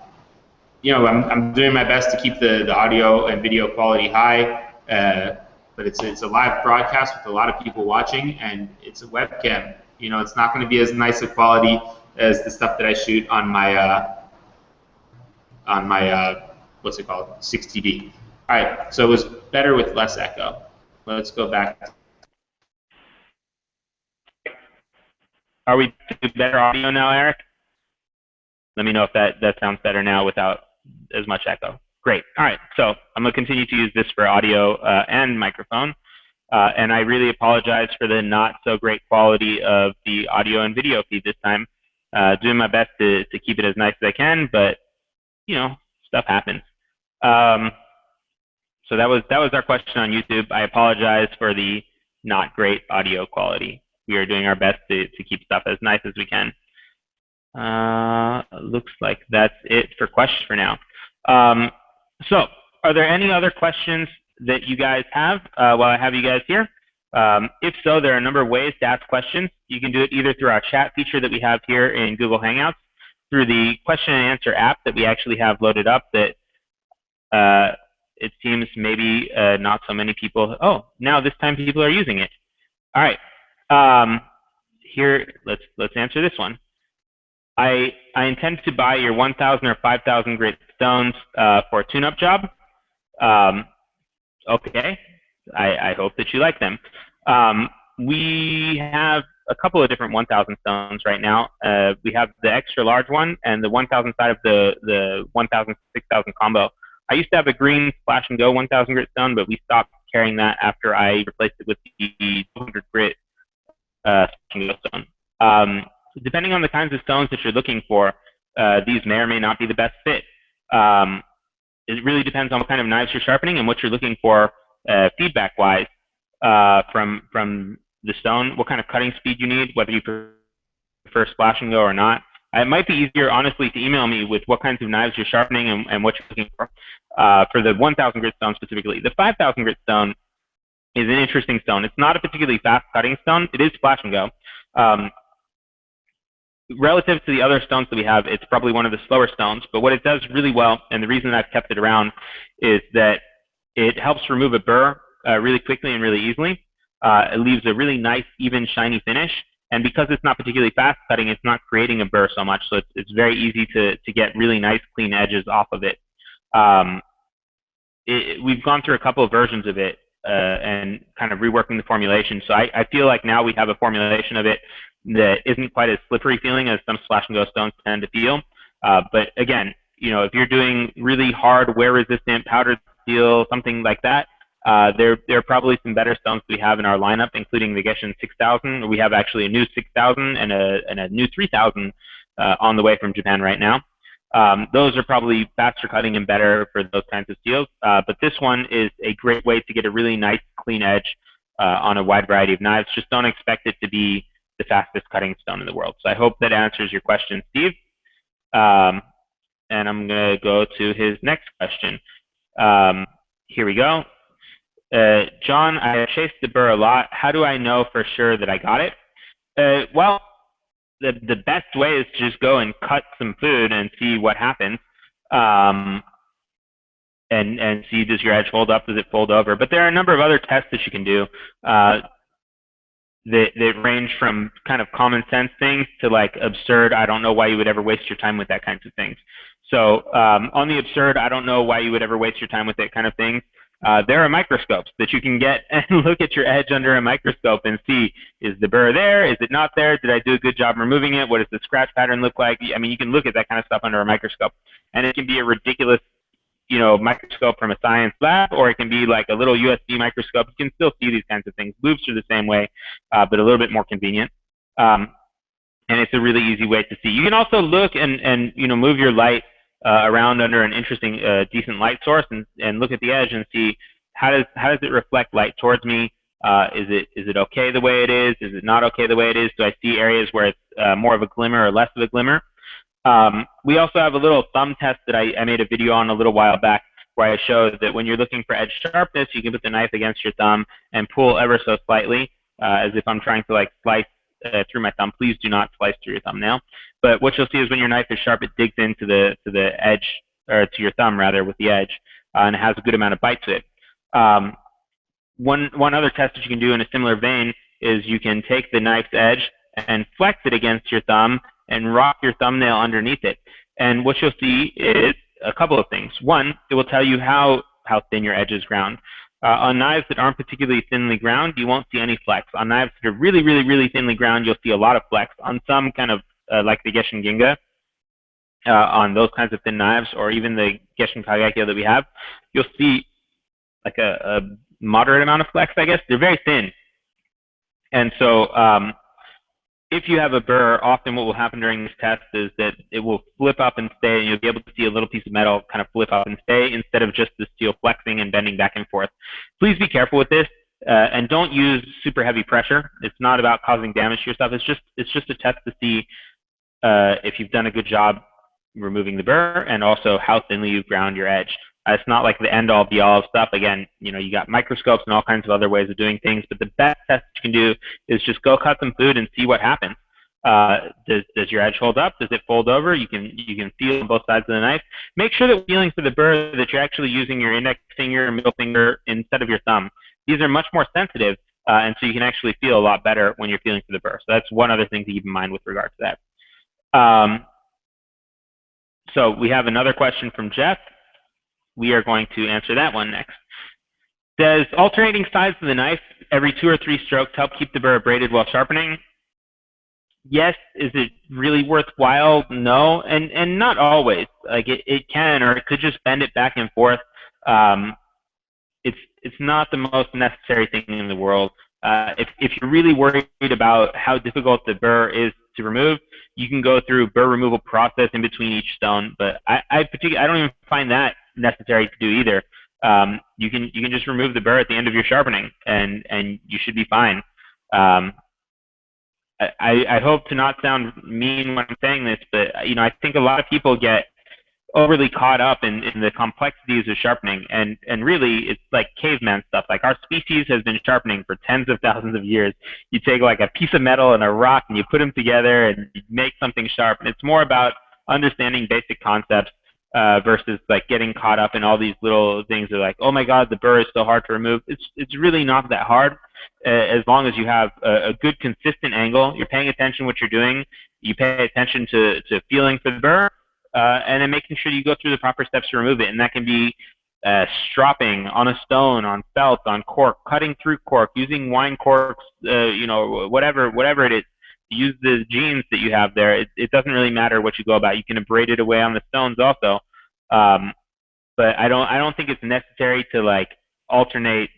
doing my best to keep the audio and video quality high, but it's a live broadcast with a lot of people watching, and it's a webcam. It's not going to be as nice a quality as the stuff that I shoot on my what's it called, 60D. All right, so it was better with less echo. Let's go back. Are we to better audio now, Eric? Let me know if that sounds better now without as much echo. Great. All right. So I'm going to continue to use this for audio and microphone. And I really apologize for the not so great quality of the audio and video feed this time. Doing my best to keep it as nice as I can, but you know, stuff happens. So that was our question on YouTube. I apologize for the not great audio quality. We are doing our best to keep stuff as nice as we can. Looks like that's it for questions for now. So are there any other questions that you guys have while I have you guys here? If so, there are a number of ways to ask questions. You can do it either through our chat feature that we have here in Google Hangouts, through the question and answer app that we actually have loaded up that it seems maybe not so many people, oh, now this time people are using it. All right, here, let's answer this one. I intend to buy your 1,000 or 5,000 grit stones for a tune-up job. Okay, I hope that you like them. We have a couple of different 1,000 stones right now. We have the extra large one and the 1,000 side of the 1,000 6,000 combo. I used to have a green Splash and Go 1,000 grit stone, but we stopped carrying that after I replaced it with the 200 grit Splash and Go stone. Depending on the kinds of stones that you're looking for, these may or may not be the best fit. It really depends on what kind of knives you're sharpening and what you're looking for feedback-wise from the stone, what kind of cutting speed you need, whether you prefer Splash and Go or not. It might be easier, honestly, to email me with what kinds of knives you're sharpening and what you're looking for the 1,000 grit stone specifically. The 5,000 grit stone is an interesting stone. It's not a particularly fast cutting stone. It is Splash and Go. Relative to the other stones that we have, it's probably one of the slower stones, but what it does really well, and the reason I've kept it around, is that it helps remove a burr really quickly and really easily. It leaves a really nice, even, shiny finish, and because it's not particularly fast cutting, it's not creating a burr so much, so it's very easy to get really nice, clean edges off of it. We've gone through a couple of versions of it and kind of reworking the formulation, so I feel like now we have a formulation of it that isn't quite as slippery feeling as some Splash and Go stones tend to feel. But again, you know, if you're doing really hard wear-resistant powdered steel, something like that, there are probably some better stones we have in our lineup, including the Geshin 6000. We have actually a new 6000 and a new 3000 on the way from Japan right now. Those are probably faster cutting and better for those kinds of steels. But this one is a great way to get a really nice, clean edge on a wide variety of knives. Just don't expect it to be the fastest cutting stone in the world. So I hope that answers your question, Steve. And I'm going to go to his next question. Here we go. John, I have chased the burr a lot. How do I know for sure that I got it? Well, the best way is to just go and cut some food and see what happens. And see, does your edge hold up? Does it fold over? But there are a number of other tests that you can do. That range from kind of common sense things to like absurd, I don't know why you would ever waste your time with that kinds of things. So on the absurd, I don't know why you would ever waste your time with that kind of thing. There are microscopes that you can get and look at your edge under a microscope and see, is the burr there? Is it not there? Did I do a good job removing it? What does the scratch pattern look like? I mean, you can look at that kind of stuff under a microscope. And it can be a ridiculous, you know, microscope from a science lab, or it can be like a little USB microscope. You can still see these kinds of things. Loops are the same way, but a little bit more convenient. And it's a really easy way to see. You can also look and you know, move your light around under an interesting, decent light source and look at the edge and see how does it reflect light towards me? Is it okay the way it is? Is it not okay the way it is? Do I see areas where it's more of a glimmer or less of a glimmer? We also have a little thumb test that I made a video on a little while back, where I showed that when you're looking for edge sharpness, you can put the knife against your thumb and pull ever so slightly, as if I'm trying to like slice through my thumb. Please do not slice through your thumbnail. But what you'll see is when your knife is sharp, it digs into the edge, or to your thumb rather, with the edge, and it has a good amount of bite to it. One other test that you can do in a similar vein is you can take the knife's edge and flex it against your thumb and rock your thumbnail underneath it. And what you'll see is a couple of things. One, it will tell you how thin your edge is ground. On knives that aren't particularly thinly ground, you won't see any flex. On knives that are really, really, really thinly ground, you'll see a lot of flex. On some kind of, like the Geshin Ginga, on those kinds of thin knives, or even the Geshin Kagekyo that we have, you'll see like a moderate amount of flex, I guess. They're very thin. And so if you have a burr, often what will happen during this test is that it will flip up and stay, and you'll be able to see a little piece of metal kind of flip up and stay instead of just the steel flexing and bending back and forth. Please be careful with this, and don't use super heavy pressure. It's not about causing damage to yourself. It's just a test to see if you've done a good job removing the burr and also how thinly you've ground your edge. It's not like the end-all be-all of stuff. Again, you got microscopes and all kinds of other ways of doing things, but the best test you can do is just go cut some food and see what happens. Does your edge hold up? Does it fold over? You can feel on both sides of the knife. Make sure that feeling for the burr that you're actually using your index finger, middle finger instead of your thumb. These are much more sensitive, and so you can actually feel a lot better when you're feeling for the burr. So that's one other thing to keep in mind with regard to that. So we have another question from Jeff. We are going to answer that one next. Does alternating sides of the knife every 2 or 3 strokes help keep the burr braided while sharpening? Yes. Is it really worthwhile? No. And not always. Like it can, or it could just bend it back and forth. It's not the most necessary thing in the world. If you're really worried about how difficult the burr is to remove, you can go through burr removal process in between each stone. But I don't even find that necessary to do either. You can just remove the burr at the end of your sharpening, and you should be fine. I hope to not sound mean when I'm saying this, but I think a lot of people get overly caught up in the complexities of sharpening, and really it's like caveman stuff. Like our species has been sharpening for tens of thousands of years. You take like a piece of metal and a rock and you put them together and you make something sharp. And it's more about understanding basic concepts versus like getting caught up in all these little things that are like, oh my god, the burr is so hard to remove. It's really not that hard as long as you have a good consistent angle. You're paying attention to what you're doing. You pay attention to feeling for the burr. And then making sure you go through the proper steps to remove it. And that can be stropping on a stone, on felt, on cork, cutting through cork, using wine corks, whatever it is. Use the genes that you have there. It doesn't really matter what you go about. You can abrade it away on the stones also. But I don't think it's necessary to like alternate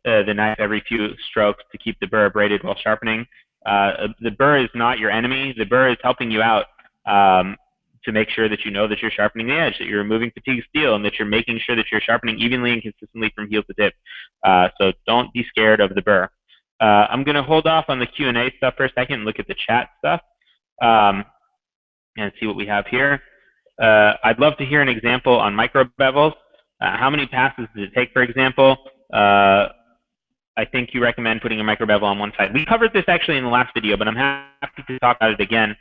the knife every few strokes to keep the burr abraded while sharpening. The burr is not your enemy. The burr is helping you out. To make sure that you know that you're sharpening the edge, that you're removing fatigue steel, and that you're making sure that you're sharpening evenly and consistently from heel to tip. So don't be scared of the burr. I'm going to hold off on the Q&A stuff for a second and look at the chat stuff and see what we have here. I'd love to hear an example on microbevels. How many passes does it take, for example? I think you recommend putting a microbevel on one side. We covered this actually in the last video, but I'm happy to talk about it again.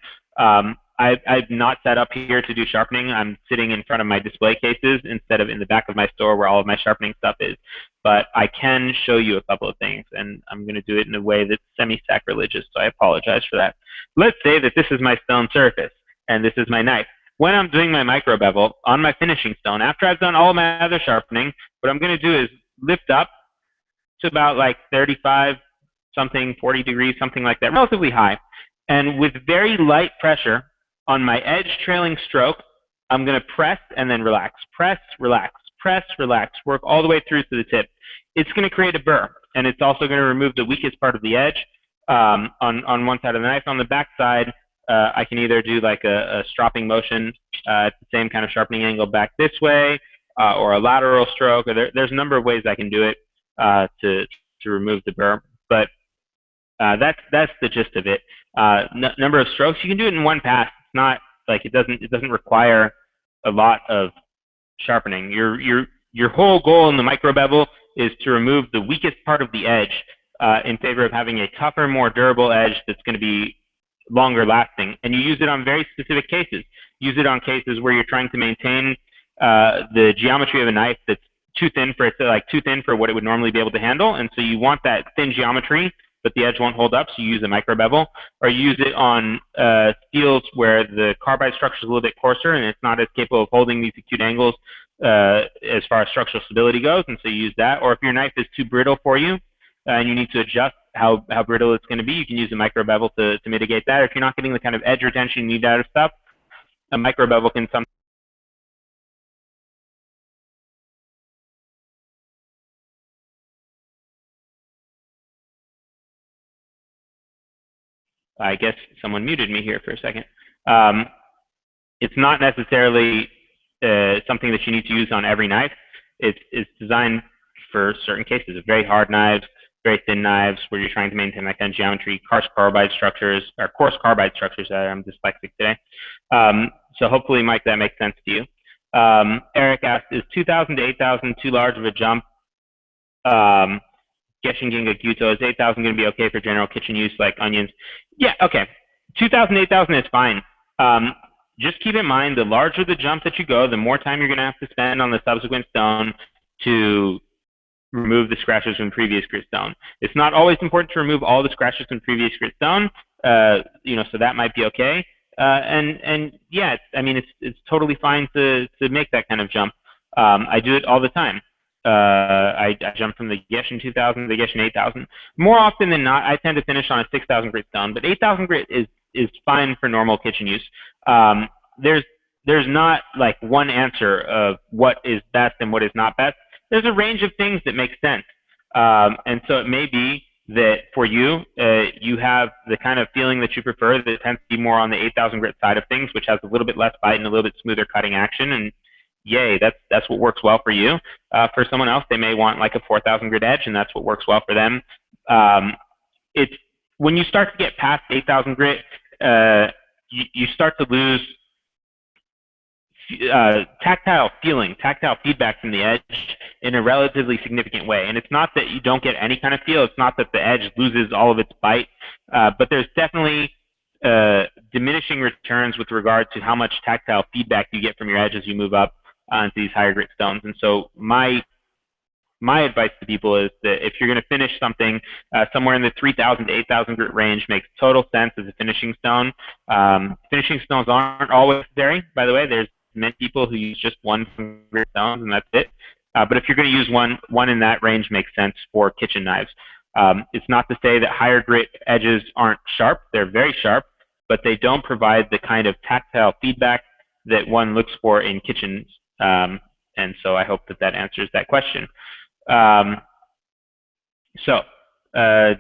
I've not set up here to do sharpening. I'm sitting in front of my display cases instead of in the back of my store where all of my sharpening stuff is. But I can show you a couple of things, and I'm going to do it in a way that's semi-sacrilegious, so I apologize for that. Let's say that this is my stone surface, and this is my knife. When I'm doing my microbevel on my finishing stone, after I've done all my other sharpening, what I'm going to do is lift up to about like 35 something, 40 degrees, something like that, relatively high. And with very light pressure on my edge trailing stroke, I'm going to press and then relax, press, relax, press, relax, work all the way through to the tip. It's going to create a burr, and it's also going to remove the weakest part of the edge on one side of the knife. On the back side, I can either do like a stropping motion at the same kind of sharpening angle back this way, or a lateral stroke. Or there's a number of ways I can do it to remove the burr. But that's the gist of it. Number of strokes, you can do it in one pass. It's not like it doesn't require a lot of sharpening. Your whole goal in the microbevel is to remove the weakest part of the edge in favor of having a tougher, more durable edge that's going to be longer lasting. And you use it on very specific cases. Use it on cases where you're trying to maintain the geometry of a knife that's too thin for what it would normally be able to handle, and so you want that thin geometry, but the edge won't hold up, so you use a microbevel. Or you use it on steels where the carbide structure is a little bit coarser and it's not as capable of holding these acute angles as far as structural stability goes, and so you use that. Or if your knife is too brittle for you and you need to adjust how brittle it's going to be, you can use a microbevel to mitigate that. If you're not getting the kind of edge retention you need out of stuff, a microbevel can sometimes I guess someone muted me here for a second. It's not necessarily something that you need to use on every knife. It's designed for certain cases, very hard knives, very thin knives where you're trying to maintain that kind of geometry, coarse carbide structures. I'm dyslexic today. So hopefully, Mike, that makes sense to you. Eric asked, is 2,000 to 8,000 too large of a jump? Geshin Ginga Guto, is 8,000 going to be okay for general kitchen use like onions? Yeah, okay. 2,000 to 8,000 is fine. Just keep in mind, the larger the jump that you go, the more time you're going to have to spend on the subsequent stone to remove the scratches from previous grit stone. It's not always important to remove all the scratches from previous grit stone, so that might be okay. And yeah, it's totally fine to make that kind of jump. I do it all the time. I jump from the Geshin 2000 to the Geshin 8000. More often than not, I tend to finish on a 6,000 grit stone, but 8,000 grit is fine for normal kitchen use. There's not like one answer of what is best and what is not best. There's a range of things that make sense. And so it may be that for you, you have the kind of feeling that you prefer that tends to be more on the 8,000 grit side of things, which has a little bit less bite and a little bit smoother cutting action. And yay, that's what works well for you. For someone else, they may want like a 4,000 grit edge, and that's what works well for them. It's when you start to get past 8,000 grit, you start to lose tactile feedback from the edge in a relatively significant way. And it's not that you don't get any kind of feel. It's not that the edge loses all of its bite, but there's definitely diminishing returns with regard to how much tactile feedback you get from your edge as you move up onto these higher grit stones. And so my advice to people is that if you're going to finish something somewhere in the 3,000 to 8,000 grit range makes total sense as a finishing stone. Finishing stones aren't always necessary, by the way. There's many people who use just one grit stones and that's it. But if you're going to use one in that range makes sense for kitchen knives. It's not to say that higher grit edges aren't sharp. They're very sharp, but they don't provide the kind of tactile feedback that one looks for in kitchens. And so I hope that answers that question.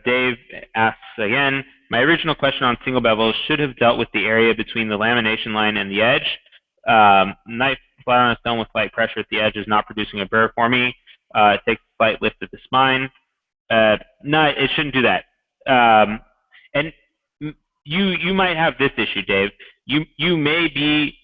Dave asks again, my original question on single bevel should have dealt with the area between the lamination line and the edge. Knife flat on a stone with slight pressure at the edge is not producing a burr for me. It takes a slight lift at the spine. No, it shouldn't do that. And you might have this issue, Dave. You may be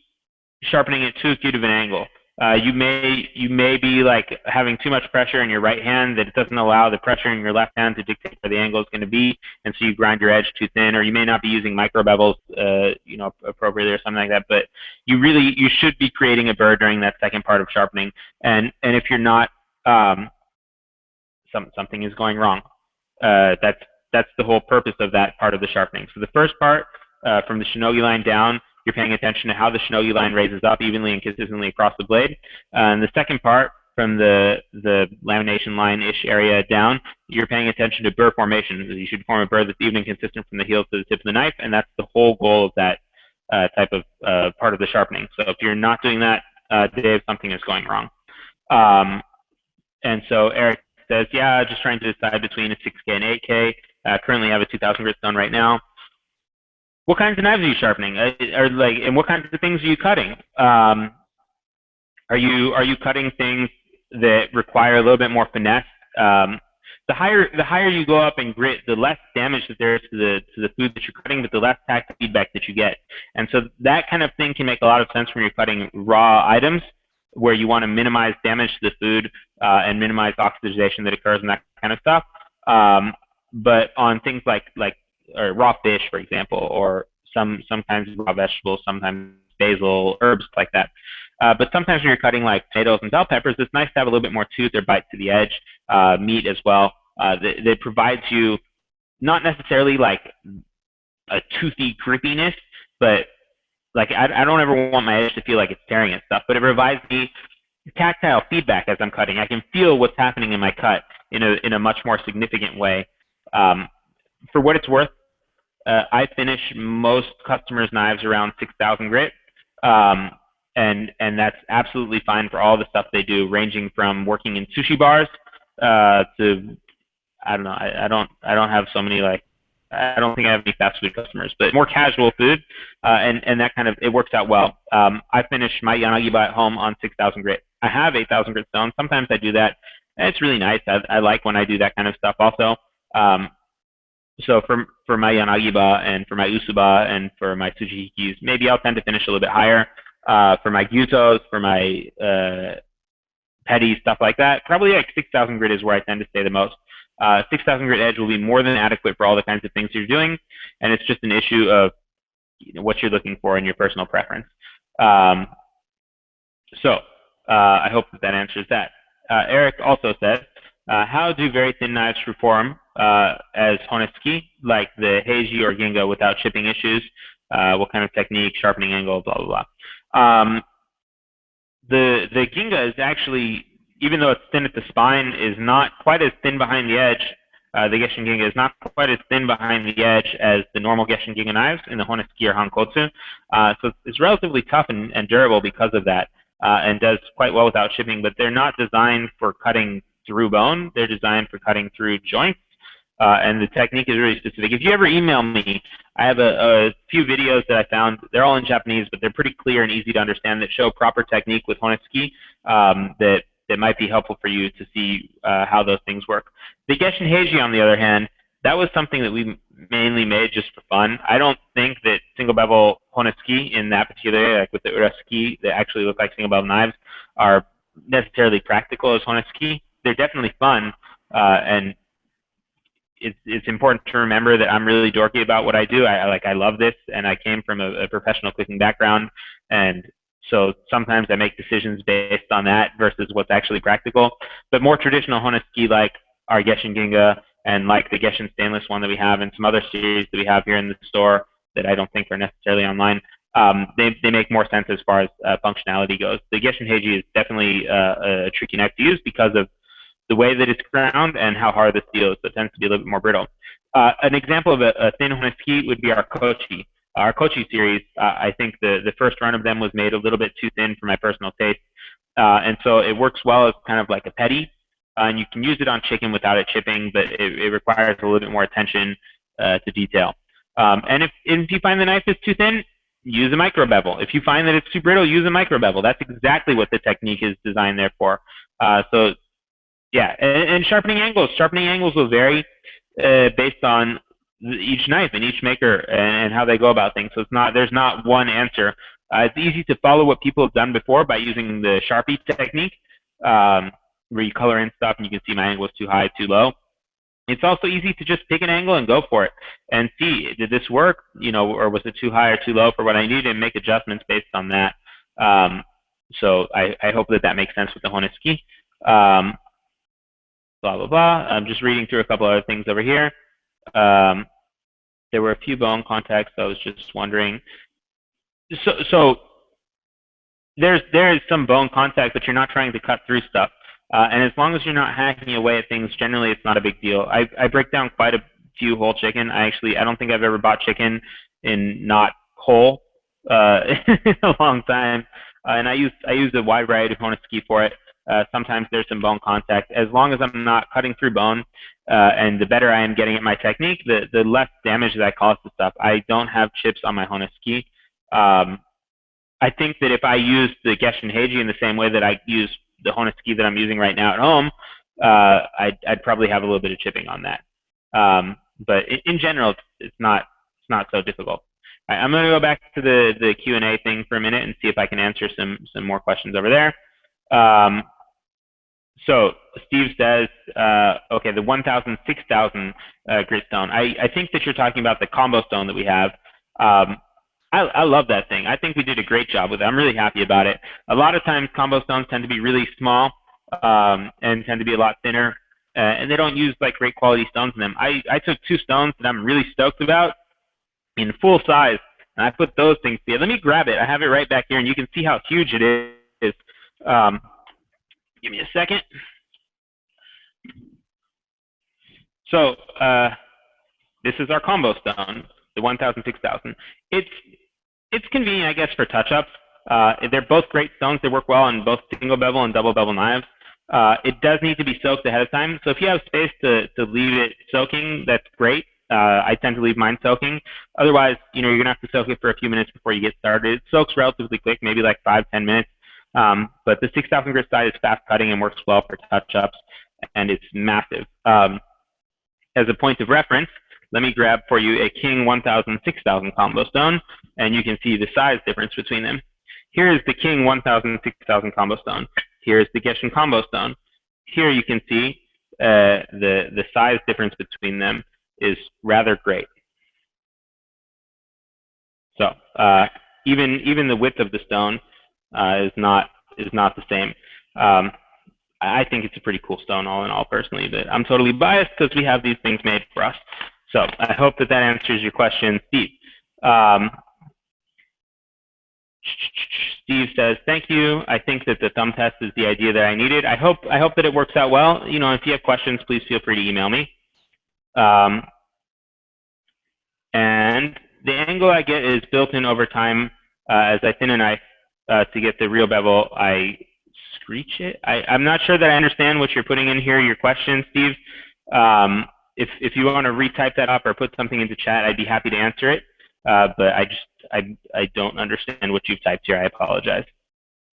sharpening at too acute of an angle. You may be like having too much pressure in your right hand that it doesn't allow the pressure in your left hand to dictate where the angle is going to be, and so you grind your edge too thin, or you may not be using MicroBevels, appropriately or something like that. But you should be creating a burr during that second part of sharpening, and if you're not, something is going wrong. That's the whole purpose of that part of the sharpening. So the first part, from the shinogi line down, you're paying attention to how the shinogi line raises up evenly and consistently across the blade. And the second part, from the lamination line-ish area down, you're paying attention to burr formation. You should form a burr that's even and consistent from the heel to the tip of the knife, and that's the whole goal of that type of part of the sharpening. So if you're not doing that, Dave, something is going wrong. And so Eric says, yeah, just trying to decide between a 6K and 8K. Currently I have a 2,000 grit stone right now. What kinds of knives are you sharpening? And what kinds of things are you cutting? Are you cutting things that require a little bit more finesse? The higher you go up in grit, the less damage that there is to the food that you're cutting, but the less tactile feedback that you get. And so that kind of thing can make a lot of sense when you're cutting raw items, where you want to minimize damage to the food and minimize oxidization that occurs and that kind of stuff. But on things like or raw fish, for example, or some kinds of raw vegetables, sometimes basil, herbs like that. But sometimes when you're cutting like tomatoes and bell peppers, it's nice to have a little bit more tooth or bite to the edge. Meat as well. That provides you not necessarily like a toothy grippiness, but like I don't ever want my edge to feel like it's tearing and stuff, but it provides me tactile feedback as I'm cutting. I can feel what's happening in my cut in a much more significant way. For what it's worth, I finish most customers' knives around 6,000 grit, and that's absolutely fine for all the stuff they do, ranging from working in sushi bars to I don't know. I don't have so many like I don't think I have any fast food customers, but more casual food, and that kind of, it works out well. I finish my Yanagiba at home on 6,000 grit. I have 8,000 grit stones. Sometimes I do that, and it's really nice. I like when I do that kind of stuff also. So for my Yanagiba and for my Usuba and for my Tsuchihikis, maybe I'll tend to finish a little bit higher. For my Gutos, for my petty, stuff like that, probably like 6,000 grit is where I tend to stay the most. 6,000 grit edge will be more than adequate for all the kinds of things you're doing, and it's just an issue of what you're looking for in your personal preference. I hope that answers that. Eric also said, how do very thin knives perform as honetsuki, like the Heiji or Ginga, without chipping issues? What kind of technique, sharpening angle, blah, blah, blah. The Ginga is actually, even though it's thin at the spine, is not quite as thin behind the edge. The Geshin Ginga is not quite as thin behind the edge as the normal Geshin Ginga knives in the honetsuki or hankotsu. So it's relatively tough and durable because of that, and does quite well without chipping, but they're not designed for cutting through bone. They're designed for cutting through joints. And the technique is really specific. If you ever email me, I have a few videos that I found. They're all in Japanese, but they're pretty clear and easy to understand that show proper technique with honetsuki that might be helpful for you to see how those things work. The Geshin Heiji, on the other hand, that was something that we mainly made just for fun. I don't think that single bevel honetsuki in that particular area, like with the urasuki that actually look like single bevel knives, are necessarily practical as honetsuki. They're definitely fun, and it's important to remember that I'm really dorky about what I do. I love this, and I came from a professional cooking background, and so sometimes I make decisions based on that versus what's actually practical. But more traditional honetsuki, like our Geshin Ginga and like the Geshin stainless one that we have, and some other series that we have here in the store that I don't think are necessarily online, they make more sense as far as functionality goes. The Geshin Heiji is definitely a tricky knife to use because of the way that it's ground and how hard the steel is, so it tends to be a little bit more brittle. An example of a thin honetsuki would be our Kochi. Our Kochi series, I think the first run of them was made a little bit too thin for my personal taste, and so it works well as kind of like a petty, and you can use it on chicken without it chipping, but it requires a little bit more attention to detail. And if you find the knife is too thin, use a MicroBevel. If you find that it's too brittle, use a MicroBevel. That's exactly what the technique is designed there for. Yeah, and sharpening angles will vary based on each knife and each maker and how they go about things. So there's not one answer. It's easy to follow what people have done before by using the Sharpie technique, where you color in stuff and you can see my angle is too high, too low. It's also easy to just pick an angle and go for it and see, did this work, or was it too high or too low for what I need, and make adjustments based on that. So I hope that makes sense with the honetsuki. Blah, blah, blah. I'm just reading through a couple other things over here. There were a few bone contacts. I was just wondering. So there is some bone contact, but you're not trying to cut through stuff. And as long as you're not hacking away at things, generally it's not a big deal. I break down quite a few whole chicken. I don't think I've ever bought chicken in not whole in a long time. And I use a wide variety of honetsuki for it. Sometimes there's some bone contact. As long as I'm not cutting through bone, and the better I am getting at my technique, the less damage that I cause to stuff. I don't have chips on my honetsuki. I think that if I used the Geshin Heiji in the same way that I use the honetsuki that I'm using right now at home, I'd probably have a little bit of chipping on that. But in general, it's not so difficult. I'm going to go back to the Q&A thing for a minute and see if I can answer some more questions over there. So Steve says, okay, the 1,000, 6,000 grit stone. I think that you're talking about the combo stone that we have. I love that thing. I think we did a great job with it. I'm really happy about it. A lot of times combo stones tend to be really small and tend to be a lot thinner, and they don't use like great quality stones in them. I took two stones that I'm really stoked about in full size, and I put those things together. Let me grab it. I have it right back here, and you can see how huge it is. Give me a second. So this is our combo stone, the 1,000, 6,000. It's convenient, I guess, for touch-ups. They're both great stones. They work well on both single bevel and double bevel knives. It does need to be soaked ahead of time. So if you have space to leave it soaking, that's great. I tend to leave mine soaking. Otherwise, you're going to have to soak it for a few minutes before you get started. It soaks relatively quick, maybe like 5-10 minutes. But the 6,000 grit side is fast cutting and works well for touch-ups, and it's massive. As a point of reference, let me grab for you a King 1000 6000 combo stone, and you can see the size difference between them. Here is the King 1000 6000 combo stone. Here is the Geshin combo stone. Here you can see the size difference between them is rather great. So even the width of the stone is not the same. I think it's a pretty cool stone all in all, personally, but I'm totally biased because we have these things made for us. So I hope that answers your question, Steve. Steve says, thank you. I think that the thumb test is the idea that I needed. I hope that it works out well. If you have questions, please feel free to email me. And the angle I get is built in over time. As I thin a knife to get the real bevel, I screech it. I'm not sure that I understand what you're putting in here, your question, Steve. If you want to retype that up or put something into chat, I'd be happy to answer it. But I don't understand what you've typed here. I apologize.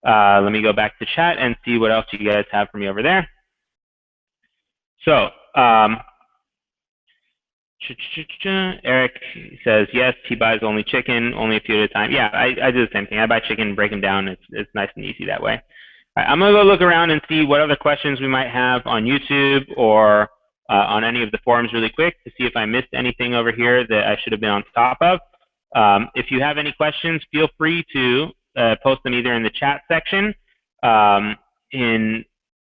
Let me go back to chat and see what else you guys have for me over there. So Eric says, yes, he buys only chicken, only a few at a time. Yeah, I do the same thing. I buy chicken, break them down. It's nice and easy that way. All right, I'm going to go look around and see what other questions we might have on YouTube or on any of the forums really quick to see if I missed anything over here that I should have been on top of. If you have any questions, feel free to post them either in the chat section, in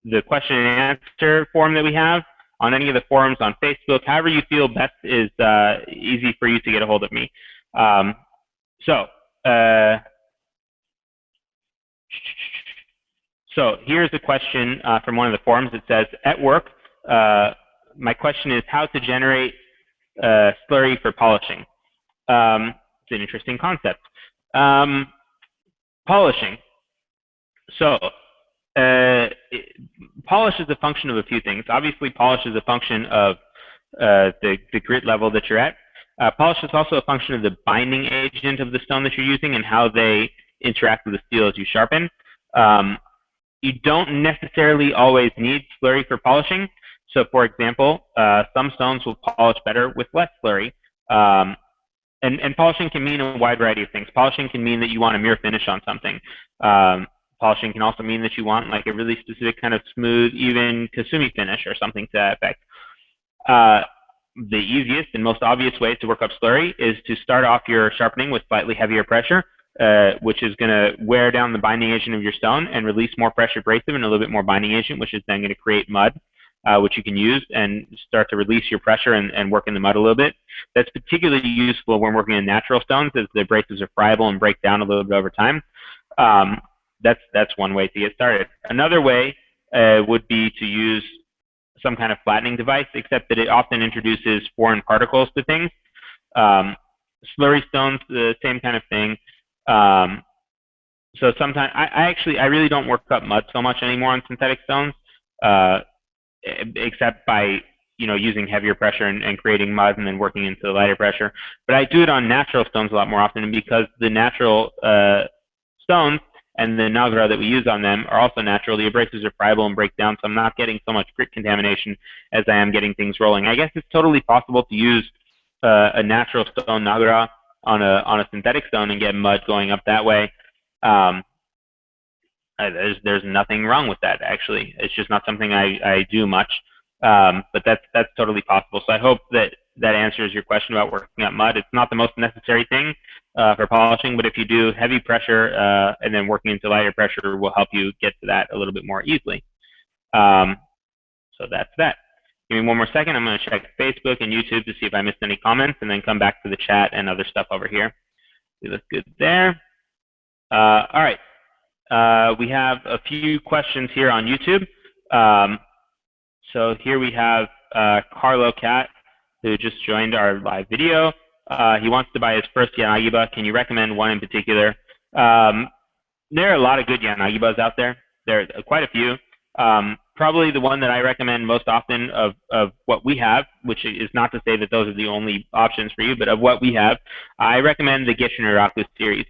the question and answer form that we have, on any of the forums on Facebook, however you feel best is easy for you to get a hold of me. So here's a question from one of the forums. It says, at work, my question is how to generate slurry for polishing. It's an interesting concept. Polishing. So polish is a function of a few things. Obviously, polish is a function of the grit level that you're at. Polish is also a function of the binding agent of the stone that you're using and how they interact with the steel as you sharpen. You don't necessarily always need slurry for polishing. So, for example, some stones will polish better with less slurry. And polishing can mean a wide variety of things. Polishing can mean that you want a mirror finish on something. Polishing can also mean that you want like a really specific kind of smooth, even kasumi finish or something to that effect. The easiest and most obvious way to work up slurry is to start off your sharpening with slightly heavier pressure, which is going to wear down the binding agent of your stone and release more pressure abrasive and a little bit more binding agent, which is then going to create mud, which you can use and start to release your pressure and work in the mud a little bit. That's particularly useful when working in natural stones, as the abrasives are friable and break down a little bit over time. That's one way to get started. Another way would be to use some kind of flattening device, except that it often introduces foreign particles to things. Slurry stones, the same kind of thing. So sometimes I really don't work up mud so much anymore on synthetic stones, except by using heavier pressure and creating mud and then working into the lighter pressure. But I do it on natural stones a lot more often, because the natural stones and the nagra that we use on them are also natural. The abrasives are friable and break down, so I'm not getting so much grit contamination as I am getting things rolling. I guess it's totally possible to use a natural stone nagra on a synthetic stone and get mud going up that way. There's nothing wrong with that, actually. It's just not something I do much, but that's totally possible. So I hope that answers your question about working up mud. It's not the most necessary thing for polishing, but if you do heavy pressure and then working into lighter pressure will help you get to that a little bit more easily. So that's that. Give me one more second. I'm going to check Facebook and YouTube to see if I missed any comments, and then come back to the chat and other stuff over here. We look good there. All right. We have a few questions here on YouTube. So here we have Carlo Cat, who just joined our live video. He wants to buy his first Yanagiba. Can you recommend one in particular? There are a lot of good Yanagibas out there. There are quite a few. probably the one that I recommend most often of what we have, which is not to say that those are the only options for you, but of what we have, I recommend the Gishin Uraku series.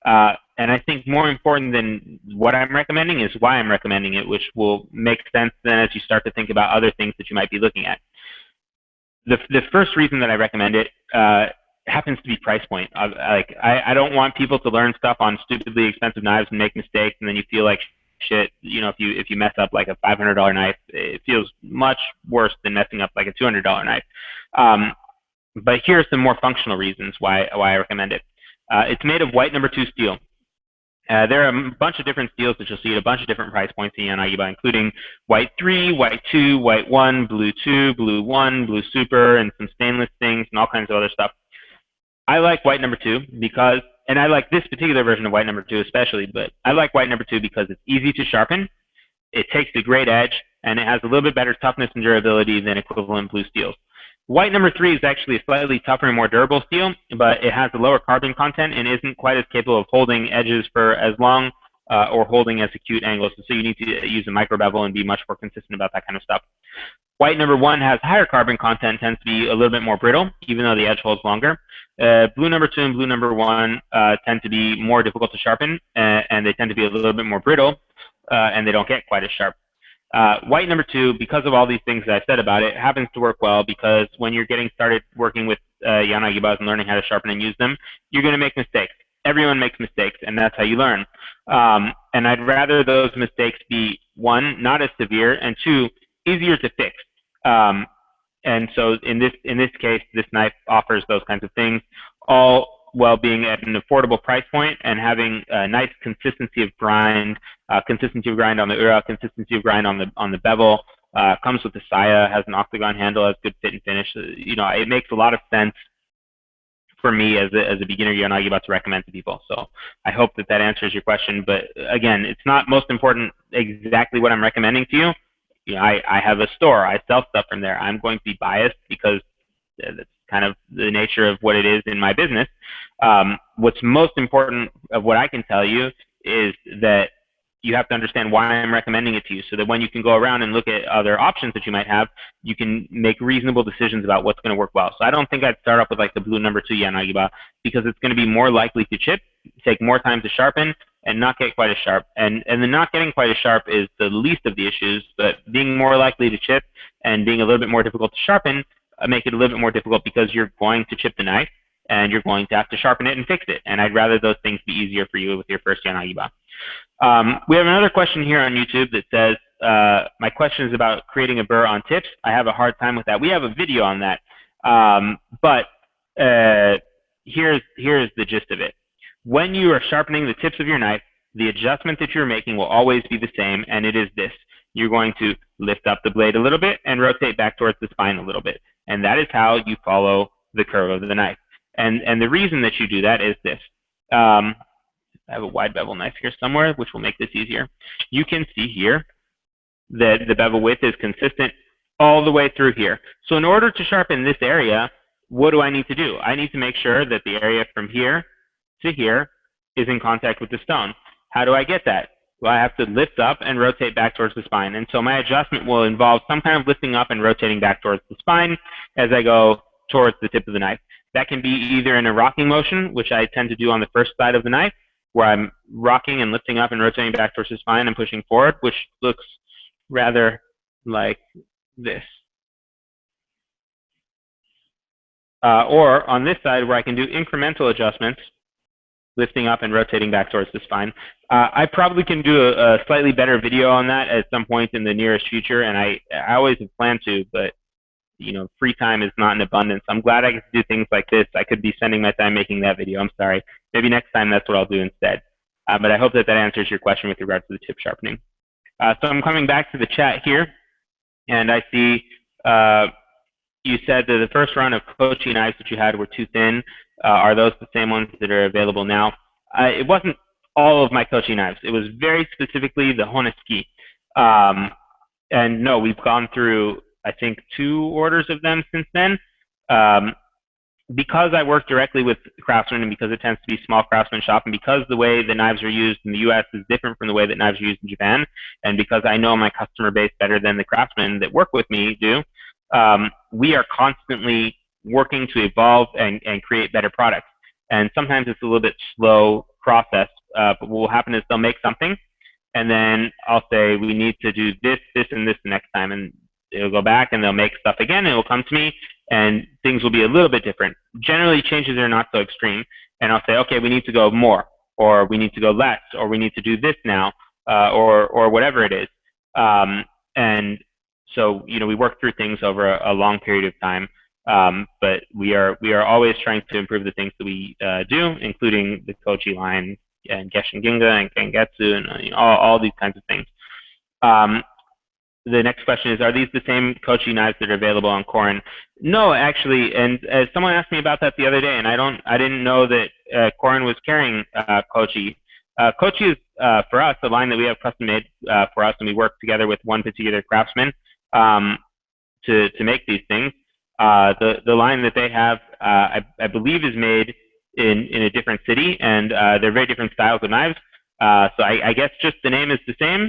And I think more important than what I'm recommending is why I'm recommending it, which will make sense then as you start to think about other things that you might be looking at. The first reason that I recommend it happens to be price point. I don't want people to learn stuff on stupidly expensive knives and make mistakes, and then you feel like shit. If you mess up like a $500 knife, it feels much worse than messing up like a $200 knife. But here are some more functional reasons why I recommend it. It's made of white number 2 steel. There are a bunch of different steels that you'll see at a bunch of different price points in Yanagiba, including white 3, white 2, white 1, blue 2, blue 1, blue super, and some stainless things and all kinds of other stuff. I like white number 2 because, and I like this particular version of white number 2 especially, but I like white number 2 because it's easy to sharpen, it takes a great edge, and it has a little bit better toughness and durability than equivalent blue steels. White number 3 is actually a slightly tougher and more durable steel, but it has a lower carbon content and isn't quite as capable of holding edges for as long or holding as acute angles. So you need to use a MicroBevel and be much more consistent about that kind of stuff. White number 1 has higher carbon content, tends to be a little bit more brittle, even though the edge holds longer. Blue number 2 and blue number 1 tend to be more difficult to sharpen, and they tend to be a little bit more brittle, and they don't get quite as sharp. White number 2, because of all these things that I said about it, happens to work well because when you're getting started working with Yanagibas and learning how to sharpen and use them, you're going to make mistakes. Everyone makes mistakes, and that's how you learn. And I'd rather those mistakes be, 1, not as severe, and 2, easier to fix. And so in this case, this knife offers those kinds of things, all while being at an affordable price point and having a nice consistency of grind on the Ura, consistency of grind on the bevel. Comes with the saya, has an octagon handle, has good fit and finish. It makes a lot of sense for me as a beginner Yanagiba to recommend to people. So I hope that answers your question. But again, it's not most important exactly what I'm recommending to you. I have a store. I sell stuff from there. I'm going to be biased because that's kind of the nature of what it is in my business. What's most important of what I can tell you is that you have to understand why I'm recommending it to you, so that when you can go around and look at other options that you might have, you can make reasonable decisions about what's going to work well. So I don't think I'd start off with like the blue number 2 Yanagiba, because it's going to be more likely to chip, take more time to sharpen, and not get quite as sharp. And the not getting quite as sharp is the least of the issues, but being more likely to chip and being a little bit more difficult to sharpen make it a little bit more difficult because you're going to chip the knife and you're going to have to sharpen it and fix it. And I'd rather those things be easier for you with your first Yanagiba. We have another question here on YouTube that says, my question is about creating a burr on tips. I have a hard time with that. We have a video on that. But here's the gist of it. When you are sharpening the tips of your knife, the adjustment that you're making will always be the same, and it is this. You're going to lift up the blade a little bit and rotate back towards the spine a little bit. And that is how you follow the curve of the knife. And the reason that you do that is this. I have a wide bevel knife here somewhere, which will make this easier. You can see here that the bevel width is consistent all the way through here. So in order to sharpen this area, what do I need to do? I need to make sure that the area from here to here is in contact with the stone. How do I get that? Well, I have to lift up and rotate back towards the spine. And so my adjustment will involve some kind of lifting up and rotating back towards the spine as I go towards the tip of the knife. That can be either in a rocking motion, which I tend to do on the first side of the knife, where I'm rocking and lifting up and rotating back towards the spine and pushing forward, which looks rather like this. Or on this side, where I can do incremental adjustments, lifting up and rotating back towards the spine. I probably can do a slightly better video on that at some point in the nearest future, and I always have planned to, but free time is not in abundance. I'm glad I get to do things like this. I could be spending my time making that video. I'm sorry. Maybe next time that's what I'll do instead. But I hope that answers your question with regards to the tip sharpening. So I'm coming back to the chat here, and I see you said that the first run of Kochi knives that you had were too thin. Are those the same ones that are available now? It wasn't all of my Kochi knives. It was very specifically the Honeski. And no, we've gone through, I think, 2 orders of them since then. because I work directly with craftsmen and because it tends to be small craftsman shop and because the way the knives are used in the US is different from the way that knives are used in Japan, and because I know my customer base better than the craftsmen that work with me do, we are constantly working to evolve and create better products. And sometimes it's a little bit slow process, but what will happen is they'll make something, and then I'll say, we need to do this, this, and this the next time. And it'll go back and they'll make stuff again, and it will come to me, and things will be a little bit different. Generally, changes are not so extreme. And I'll say, okay, we need to go more, or we need to go less, or we need to do this now, or whatever it is. And so, we work through things over a long period of time. But we are always trying to improve the things that we do, including the Koji line and Geshin Ginga and Kengetsu and all these kinds of things. The next question is, are these the same Kochi knives that are available on Korin? No, actually, and someone asked me about that the other day, and I didn't know that Korin was carrying Kochi. Kochi is, for us, a line that we have custom made for us, and we work together with one particular craftsman to make these things. The line that they have, I believe, is made in a different city, and they're very different styles of knives. So I guess just the name is the same.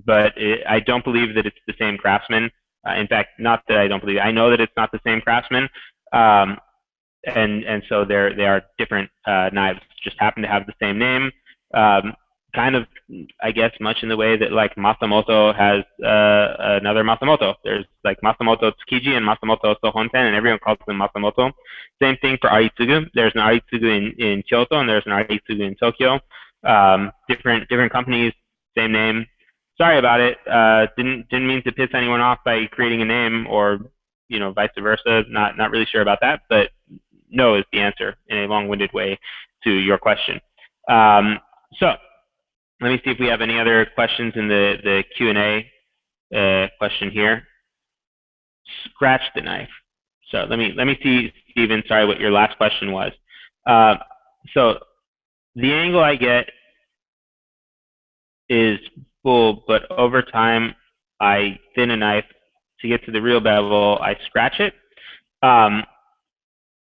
But I don't believe that it's the same craftsman. In fact, not that I don't believe it. I know that it's not the same craftsman. And so they are different knives, just happen to have the same name. Kind of, I guess, much in the way that like Masamoto has another Masamoto. There's like Masamoto Tsukiji and Masamoto Sohonten, and everyone calls them Masamoto. Same thing for Aritsugu. There's an Aritsugu in Kyoto, and there's an Aritsugu in Tokyo. Different companies, same name. Sorry about it. Didn't mean to piss anyone off by creating a name, or vice versa. Not really sure about that, but no is the answer in a long-winded way to your question. So let me see if we have any other questions in the Q&A question here. Scratch the knife. So let me see, Stephen. Sorry, what your last question was. So the angle I get is full, but over time I thin a knife to get to the real bevel. I scratch it.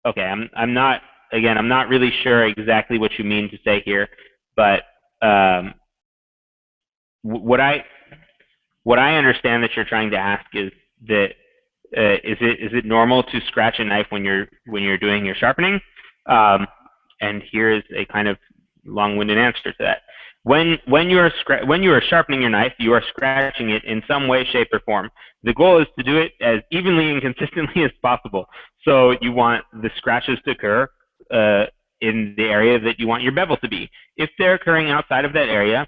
Okay, I'm not really sure exactly what you mean to say here, but what I understand that you're trying to ask is that is it normal to scratch a knife when you're doing your sharpening? And here is a kind of long-winded answer to that. When you are sharpening your knife, you are scratching it in some way, shape, or form. The goal is to do it as evenly and consistently as possible. So you want the scratches to occur in the area that you want your bevel to be. If they're occurring outside of that area,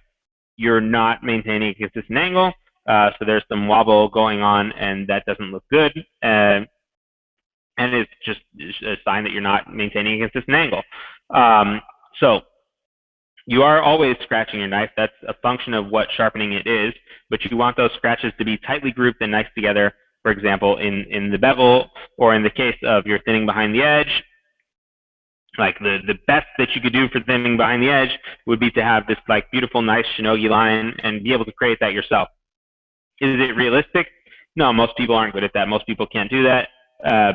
you're not maintaining a consistent angle. So there's some wobble going on, and that doesn't look good. And it's just a sign that you're not maintaining a consistent angle. So you are always scratching your knife. That's a function of what sharpening it is, but you want those scratches to be tightly grouped and nice together. For example, in the bevel, or in the case of your thinning behind the edge, like the best that you could do for thinning behind the edge would be to have this like beautiful, nice shinogi line and be able to create that yourself. Is it realistic? No, most people aren't good at that. Most people can't do that.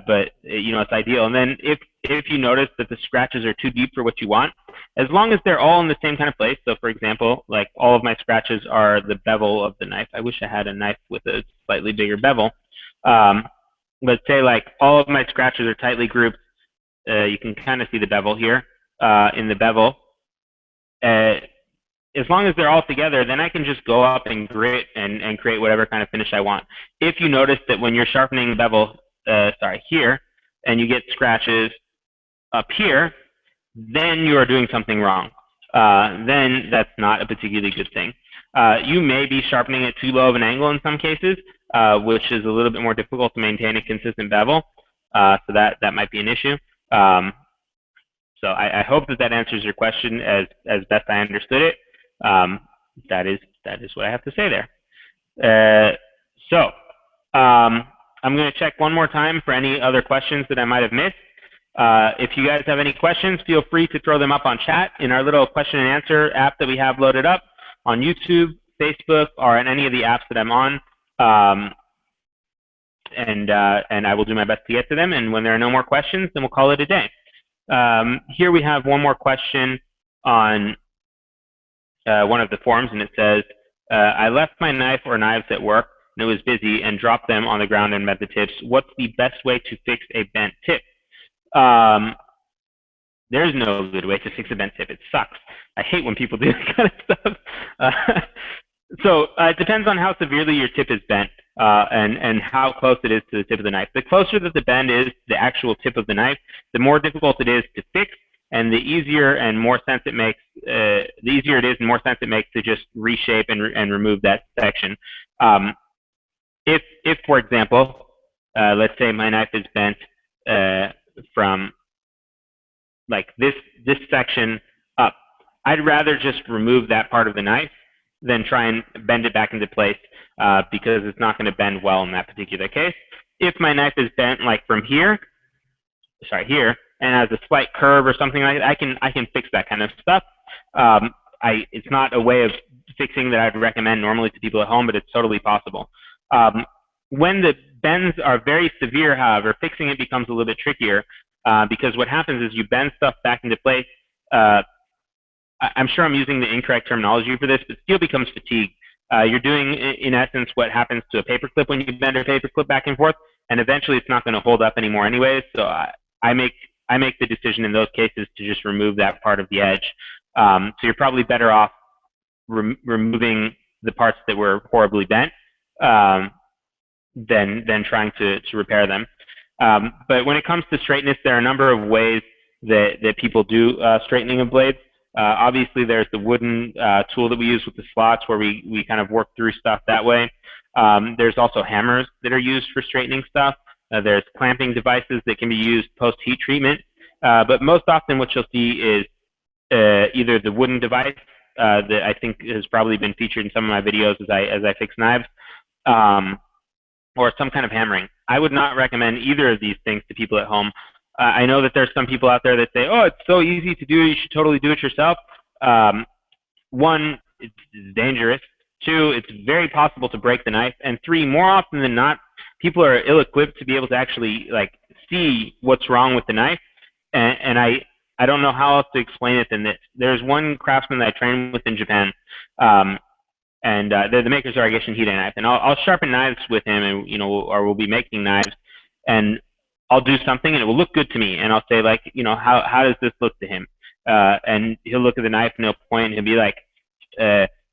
But it's ideal. And then if you notice that the scratches are too deep for what you want, as long as they're all in the same kind of place. So for example, like all of my scratches are the bevel of the knife. I wish I had a knife with a slightly bigger bevel. But say like all of my scratches are tightly grouped. You can kind of see the bevel here in the bevel. As long as they're all together, then I can just go up and grit and create whatever kind of finish I want. If you notice that when you're sharpening the bevel, here, and you get scratches up here, then you are doing something wrong. Then that's not a particularly good thing. You may be sharpening at too low of an angle in some cases, which is a little bit more difficult to maintain a consistent bevel. So that might be an issue. So I hope that answers your question as best I understood it. That is what I have to say there. I'm going to check one more time for any other questions that I might have missed. If you guys have any questions, feel free to throw them up on chat in our little question and answer app that we have loaded up on YouTube, Facebook, or on any of the apps that I'm on. and I will do my best to get to them. And when there are no more questions, then we'll call it a day. Here we have one more question on one of the forums, and it says, I left my knife or knives at work and it was busy and dropped them on the ground and bent the tips. What's the best way to fix a bent tip? There's no good way to fix a bent tip. It sucks. I hate when people do this kind of stuff. So it depends on how severely your tip is bent and how close it is to the tip of the knife. The closer that the bend is to the actual tip of the knife, the more difficult it is to fix, and the easier and more sense it makes. The easier it is, and more sense it makes to just reshape and remove that section. If for example, let's say my knife is bent from like this section up, I'd rather just remove that part of the knife than try and bend it back into place because it's not going to bend well in that particular case. If my knife is bent like from here, here, and has a slight curve or something like that, I can fix that kind of stuff. It's not a way of fixing that I'd recommend normally to people at home, but it's totally possible. When the bends are very severe, however, fixing it becomes a little bit trickier because what happens is you bend stuff back into place. I'm sure I'm using the incorrect terminology for this, but steel becomes fatigued. You're doing, in essence, what happens to a paperclip when you bend a paperclip back and forth, and eventually it's not going to hold up anymore anyways. So I make the decision in those cases to just remove that part of the edge. So you're probably better off removing the parts that were horribly bent than trying to repair them. But when it comes to straightness, there are a number of ways that people do straightening of blades. Obviously, there's the wooden tool that we use with the slots where we kind of work through stuff that way. There's also hammers that are used for straightening stuff. There's clamping devices that can be used post-heat treatment. But most often what you'll see is either the wooden device that I think has probably been featured in some of my videos as I fix knives, or some kind of hammering. I would not recommend either of these things to people at home. I know that there's some people out there that say, oh, it's so easy to do, you should totally do it yourself. One, it's dangerous. Two, it's very possible to break the knife. And three, more often than not, people are ill-equipped to be able to actually see what's wrong with the knife. And I don't know how else to explain it than this. There's one craftsman that I train with in Japan, and they're the makers of our Hide knife. And I'll sharpen knives with him, and or we'll be making knives, and I'll do something and it will look good to me, and I'll say how does this look to him? And he'll look at the knife and he'll point and he'll be like,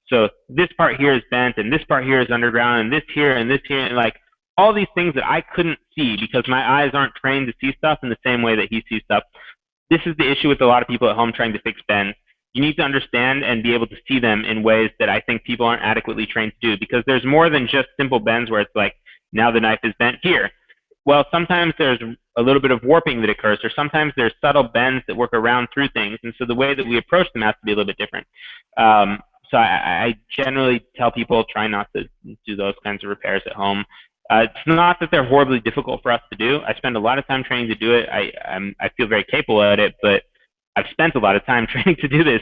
so this part here is bent and this part here is underground and this here and this here, and all these things that I couldn't see because my eyes aren't trained to see stuff in the same way that he sees stuff. This is the issue with a lot of people at home trying to fix bends. You need to understand and be able to see them in ways that I think people aren't adequately trained to do, because there's more than just simple bends where it's like, now the knife is bent here. Well, sometimes there's a little bit of warping that occurs, or sometimes there's subtle bends that work around through things, and so the way that we approach them has to be a little bit different. So I generally tell people try not to do those kinds of repairs at home. It's not that they're horribly difficult for us to do. I spend a lot of time training to do it. I feel very capable at it, but I've spent a lot of time training to do this,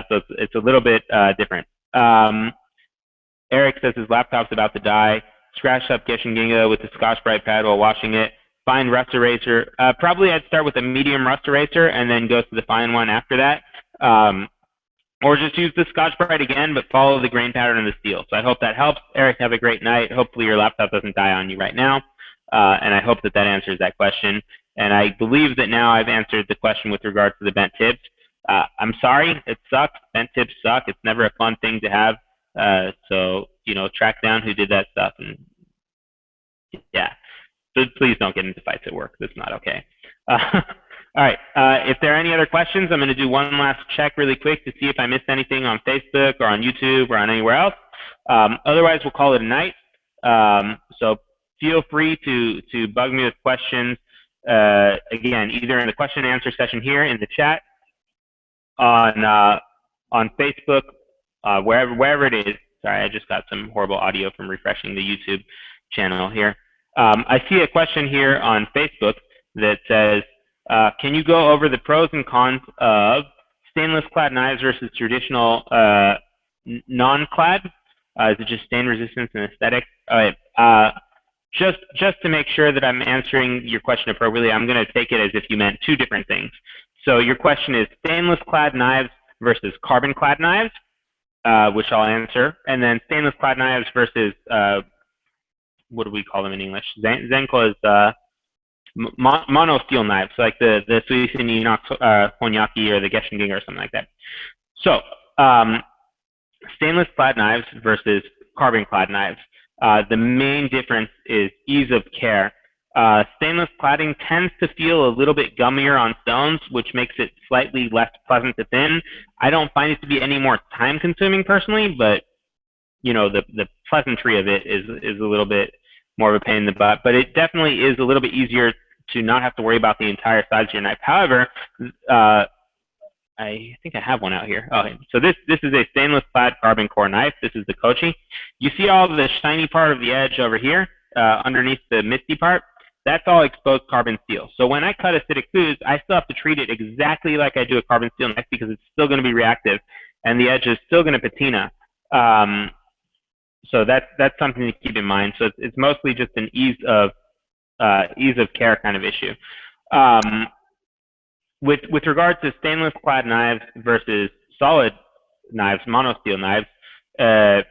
so it's a little bit different. Eric says his laptop's about to die. Scratched up Ginga with the Scotch-Brite pad while washing it. Fine rust eraser. Probably I'd start with a medium rust eraser and then go to the fine one after that. Or just use the Scotch-Brite again, but follow the grain pattern of the steel. So I hope that helps. Eric, have a great night. Hopefully your laptop doesn't die on you right now. And I hope that answers that question. And I believe that now I've answered the question with regard to the bent tips. I'm sorry, it sucks. Bent tips suck. It's never a fun thing to have. So, track down who did that stuff, and yeah. So please don't get into fights at work. That's not okay. All right. If there are any other questions, I'm going to do one last check really quick to see if I missed anything on Facebook or on YouTube or on anywhere else. Otherwise, we'll call it a night. So feel free to bug me with questions. Again, either in the question and answer session here in the chat, on Facebook, wherever it is. Sorry, I just got some horrible audio from refreshing the YouTube channel here. I see a question here on Facebook that says, can you go over the pros and cons of stainless clad knives versus traditional non-clad? Is it just stain resistance and aesthetic? All right. just to make sure that I'm answering your question appropriately, I'm going to take it as if you meant two different things. So your question is stainless clad knives versus carbon clad knives, which I'll answer, and then stainless clad knives versus what do we call them in English? Zenko is mono steel knives, like the Suisin Inox Honyaki or the Geshingiga or something like that. So stainless clad knives versus carbon clad knives. The main difference is ease of care. Stainless cladding tends to feel a little bit gummier on stones, which makes it slightly less pleasant to thin. I don't find it to be any more time consuming personally, but you know, the pleasantry of it is a little bit more of a pain in the butt, but it definitely is a little bit easier to not have to worry about the entire size of your knife. However, I think I have one out here. Oh, so this is a stainless clad carbon core knife. This is the Kochi. You see all the shiny part of the edge over here underneath the misty part? That's all exposed carbon steel. So when I cut acidic foods, I still have to treat it exactly like I do a carbon steel knife because it's still going to be reactive and the edge is still going to patina. So that's something to keep in mind. So it's mostly just an ease of care kind of issue. With regards to stainless clad knives versus solid knives, mono steel knives, it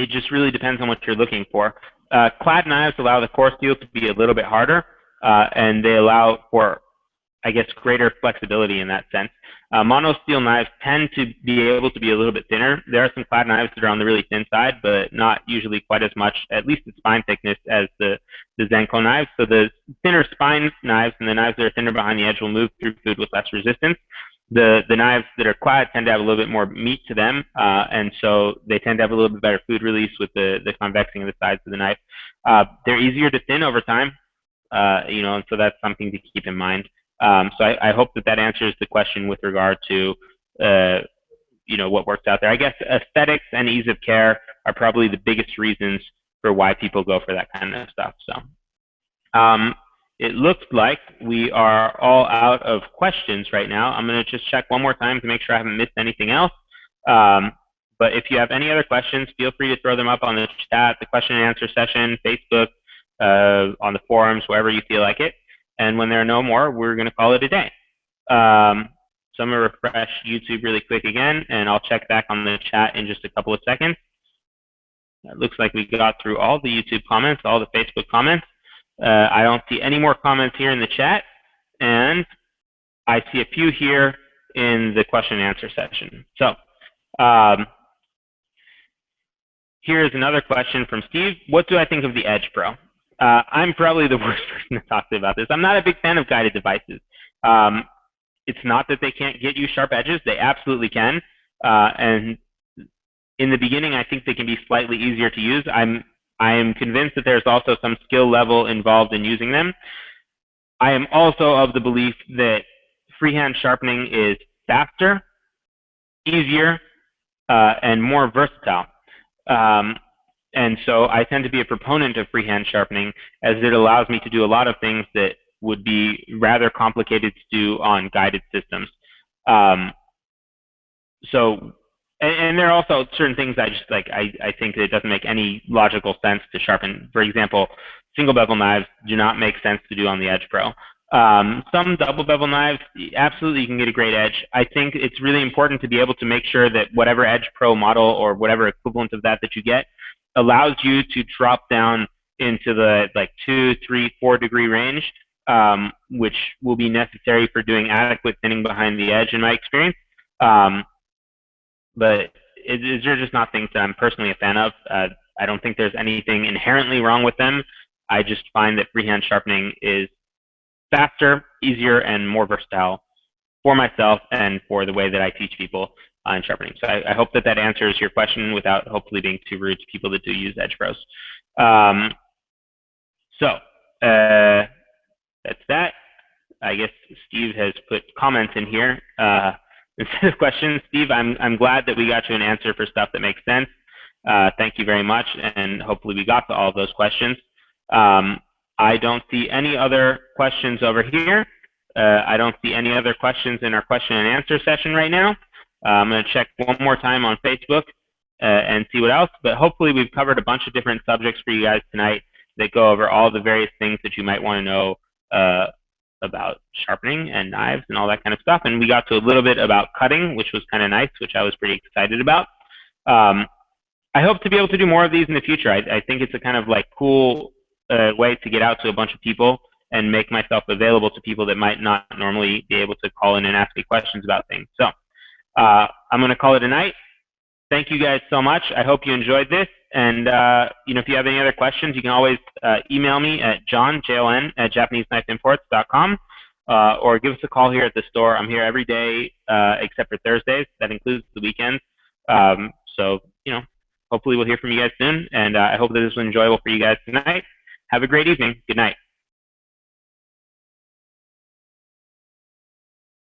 just really depends on what you're looking for. Clad knives allow the core steel to be a little bit harder, and they allow for, I guess, greater flexibility in that sense. Mono steel knives tend to be able to be a little bit thinner. There are some clad knives that are on the really thin side, but not usually quite as much, at least the spine thickness, as the Zenko knives. So the thinner spine knives and the knives that are thinner behind the edge will move through food with less resistance. The knives that are clad tend to have a little bit more meat to them, and so they tend to have a little bit better food release with the convexing of the sides of the knife. They're easier to thin over time, you know, and so that's something to keep in mind. So I hope that answers the question with regard to, you know, what works out there. I guess aesthetics and ease of care are probably the biggest reasons for why people go for that kind of stuff. So it looks like we are all out of questions right now. I'm going to just check one more time to make sure I haven't missed anything else. But if you have any other questions, feel free to throw them up on the chat, the question and answer session, Facebook, on the forums, wherever you feel like it. And when there are no more, we're going to call it a day. So I'm going to refresh YouTube really quick again, and I'll check back on the chat in just a couple of seconds. It looks like we got through all the YouTube comments, all the Facebook comments. I don't see any more comments here in the chat, and I see a few here in the question and answer session. So here's another question from Steve. What do I think of the Edge Pro? I'm probably the worst person to talk to about this. I'm not a big fan of guided devices. It's not that they can't get you sharp edges. They absolutely can. And in the beginning, I think they can be slightly easier to use. I am convinced that there's also some skill level involved in using them. I am also of the belief that freehand sharpening is faster, easier, and more versatile. And so I tend to be a proponent of freehand sharpening, as it allows me to do a lot of things that would be rather complicated to do on guided systems. And there are also certain things I just like, I think that it doesn't make any logical sense to sharpen. For example, single bevel knives do not make sense to do on the Edge Pro. Some double bevel knives, absolutely you can get a great edge. I think it's really important to be able to make sure that whatever Edge Pro model or whatever equivalent of that you get allows you to drop down into the like 2, 3, 4 degree range, which will be necessary for doing adequate thinning behind the edge in my experience. But they're just not things that I'm personally a fan of. I don't think there's anything inherently wrong with them. I just find that freehand sharpening is faster, easier, and more versatile for myself and for the way that I teach people in sharpening. So I hope that answers your question without hopefully being too rude to people that do use Edge Pros. That's that. I guess Steve has put comments in here instead of questions. Steve, I'm glad that we got you an answer for stuff that makes sense. Thank you very much, and hopefully we got to all of those questions. I don't see any other questions over here. I don't see any other questions in our question and answer session right now. I'm going to check one more time on Facebook, and see what else. But hopefully we've covered a bunch of different subjects for you guys tonight that go over all the various things that you might want to know about sharpening and knives and all that kind of stuff. And we got to a little bit about cutting, which was kind of nice, which I was pretty excited about. I hope to be able to do more of these in the future. I think it's a kind of like cool way to get out to a bunch of people and make myself available to people that might not normally be able to call in and ask me questions about things. So I'm going to call it a night. Thank you guys so much. I hope you enjoyed this. And if you have any other questions, you can always email me at Jon, at JapaneseKnifeImports.com, or give us a call here at the store. I'm here every day except for Thursdays. That includes the weekends. So, hopefully we'll hear from you guys soon. And I hope that this was enjoyable for you guys tonight. Have a great evening. Good night.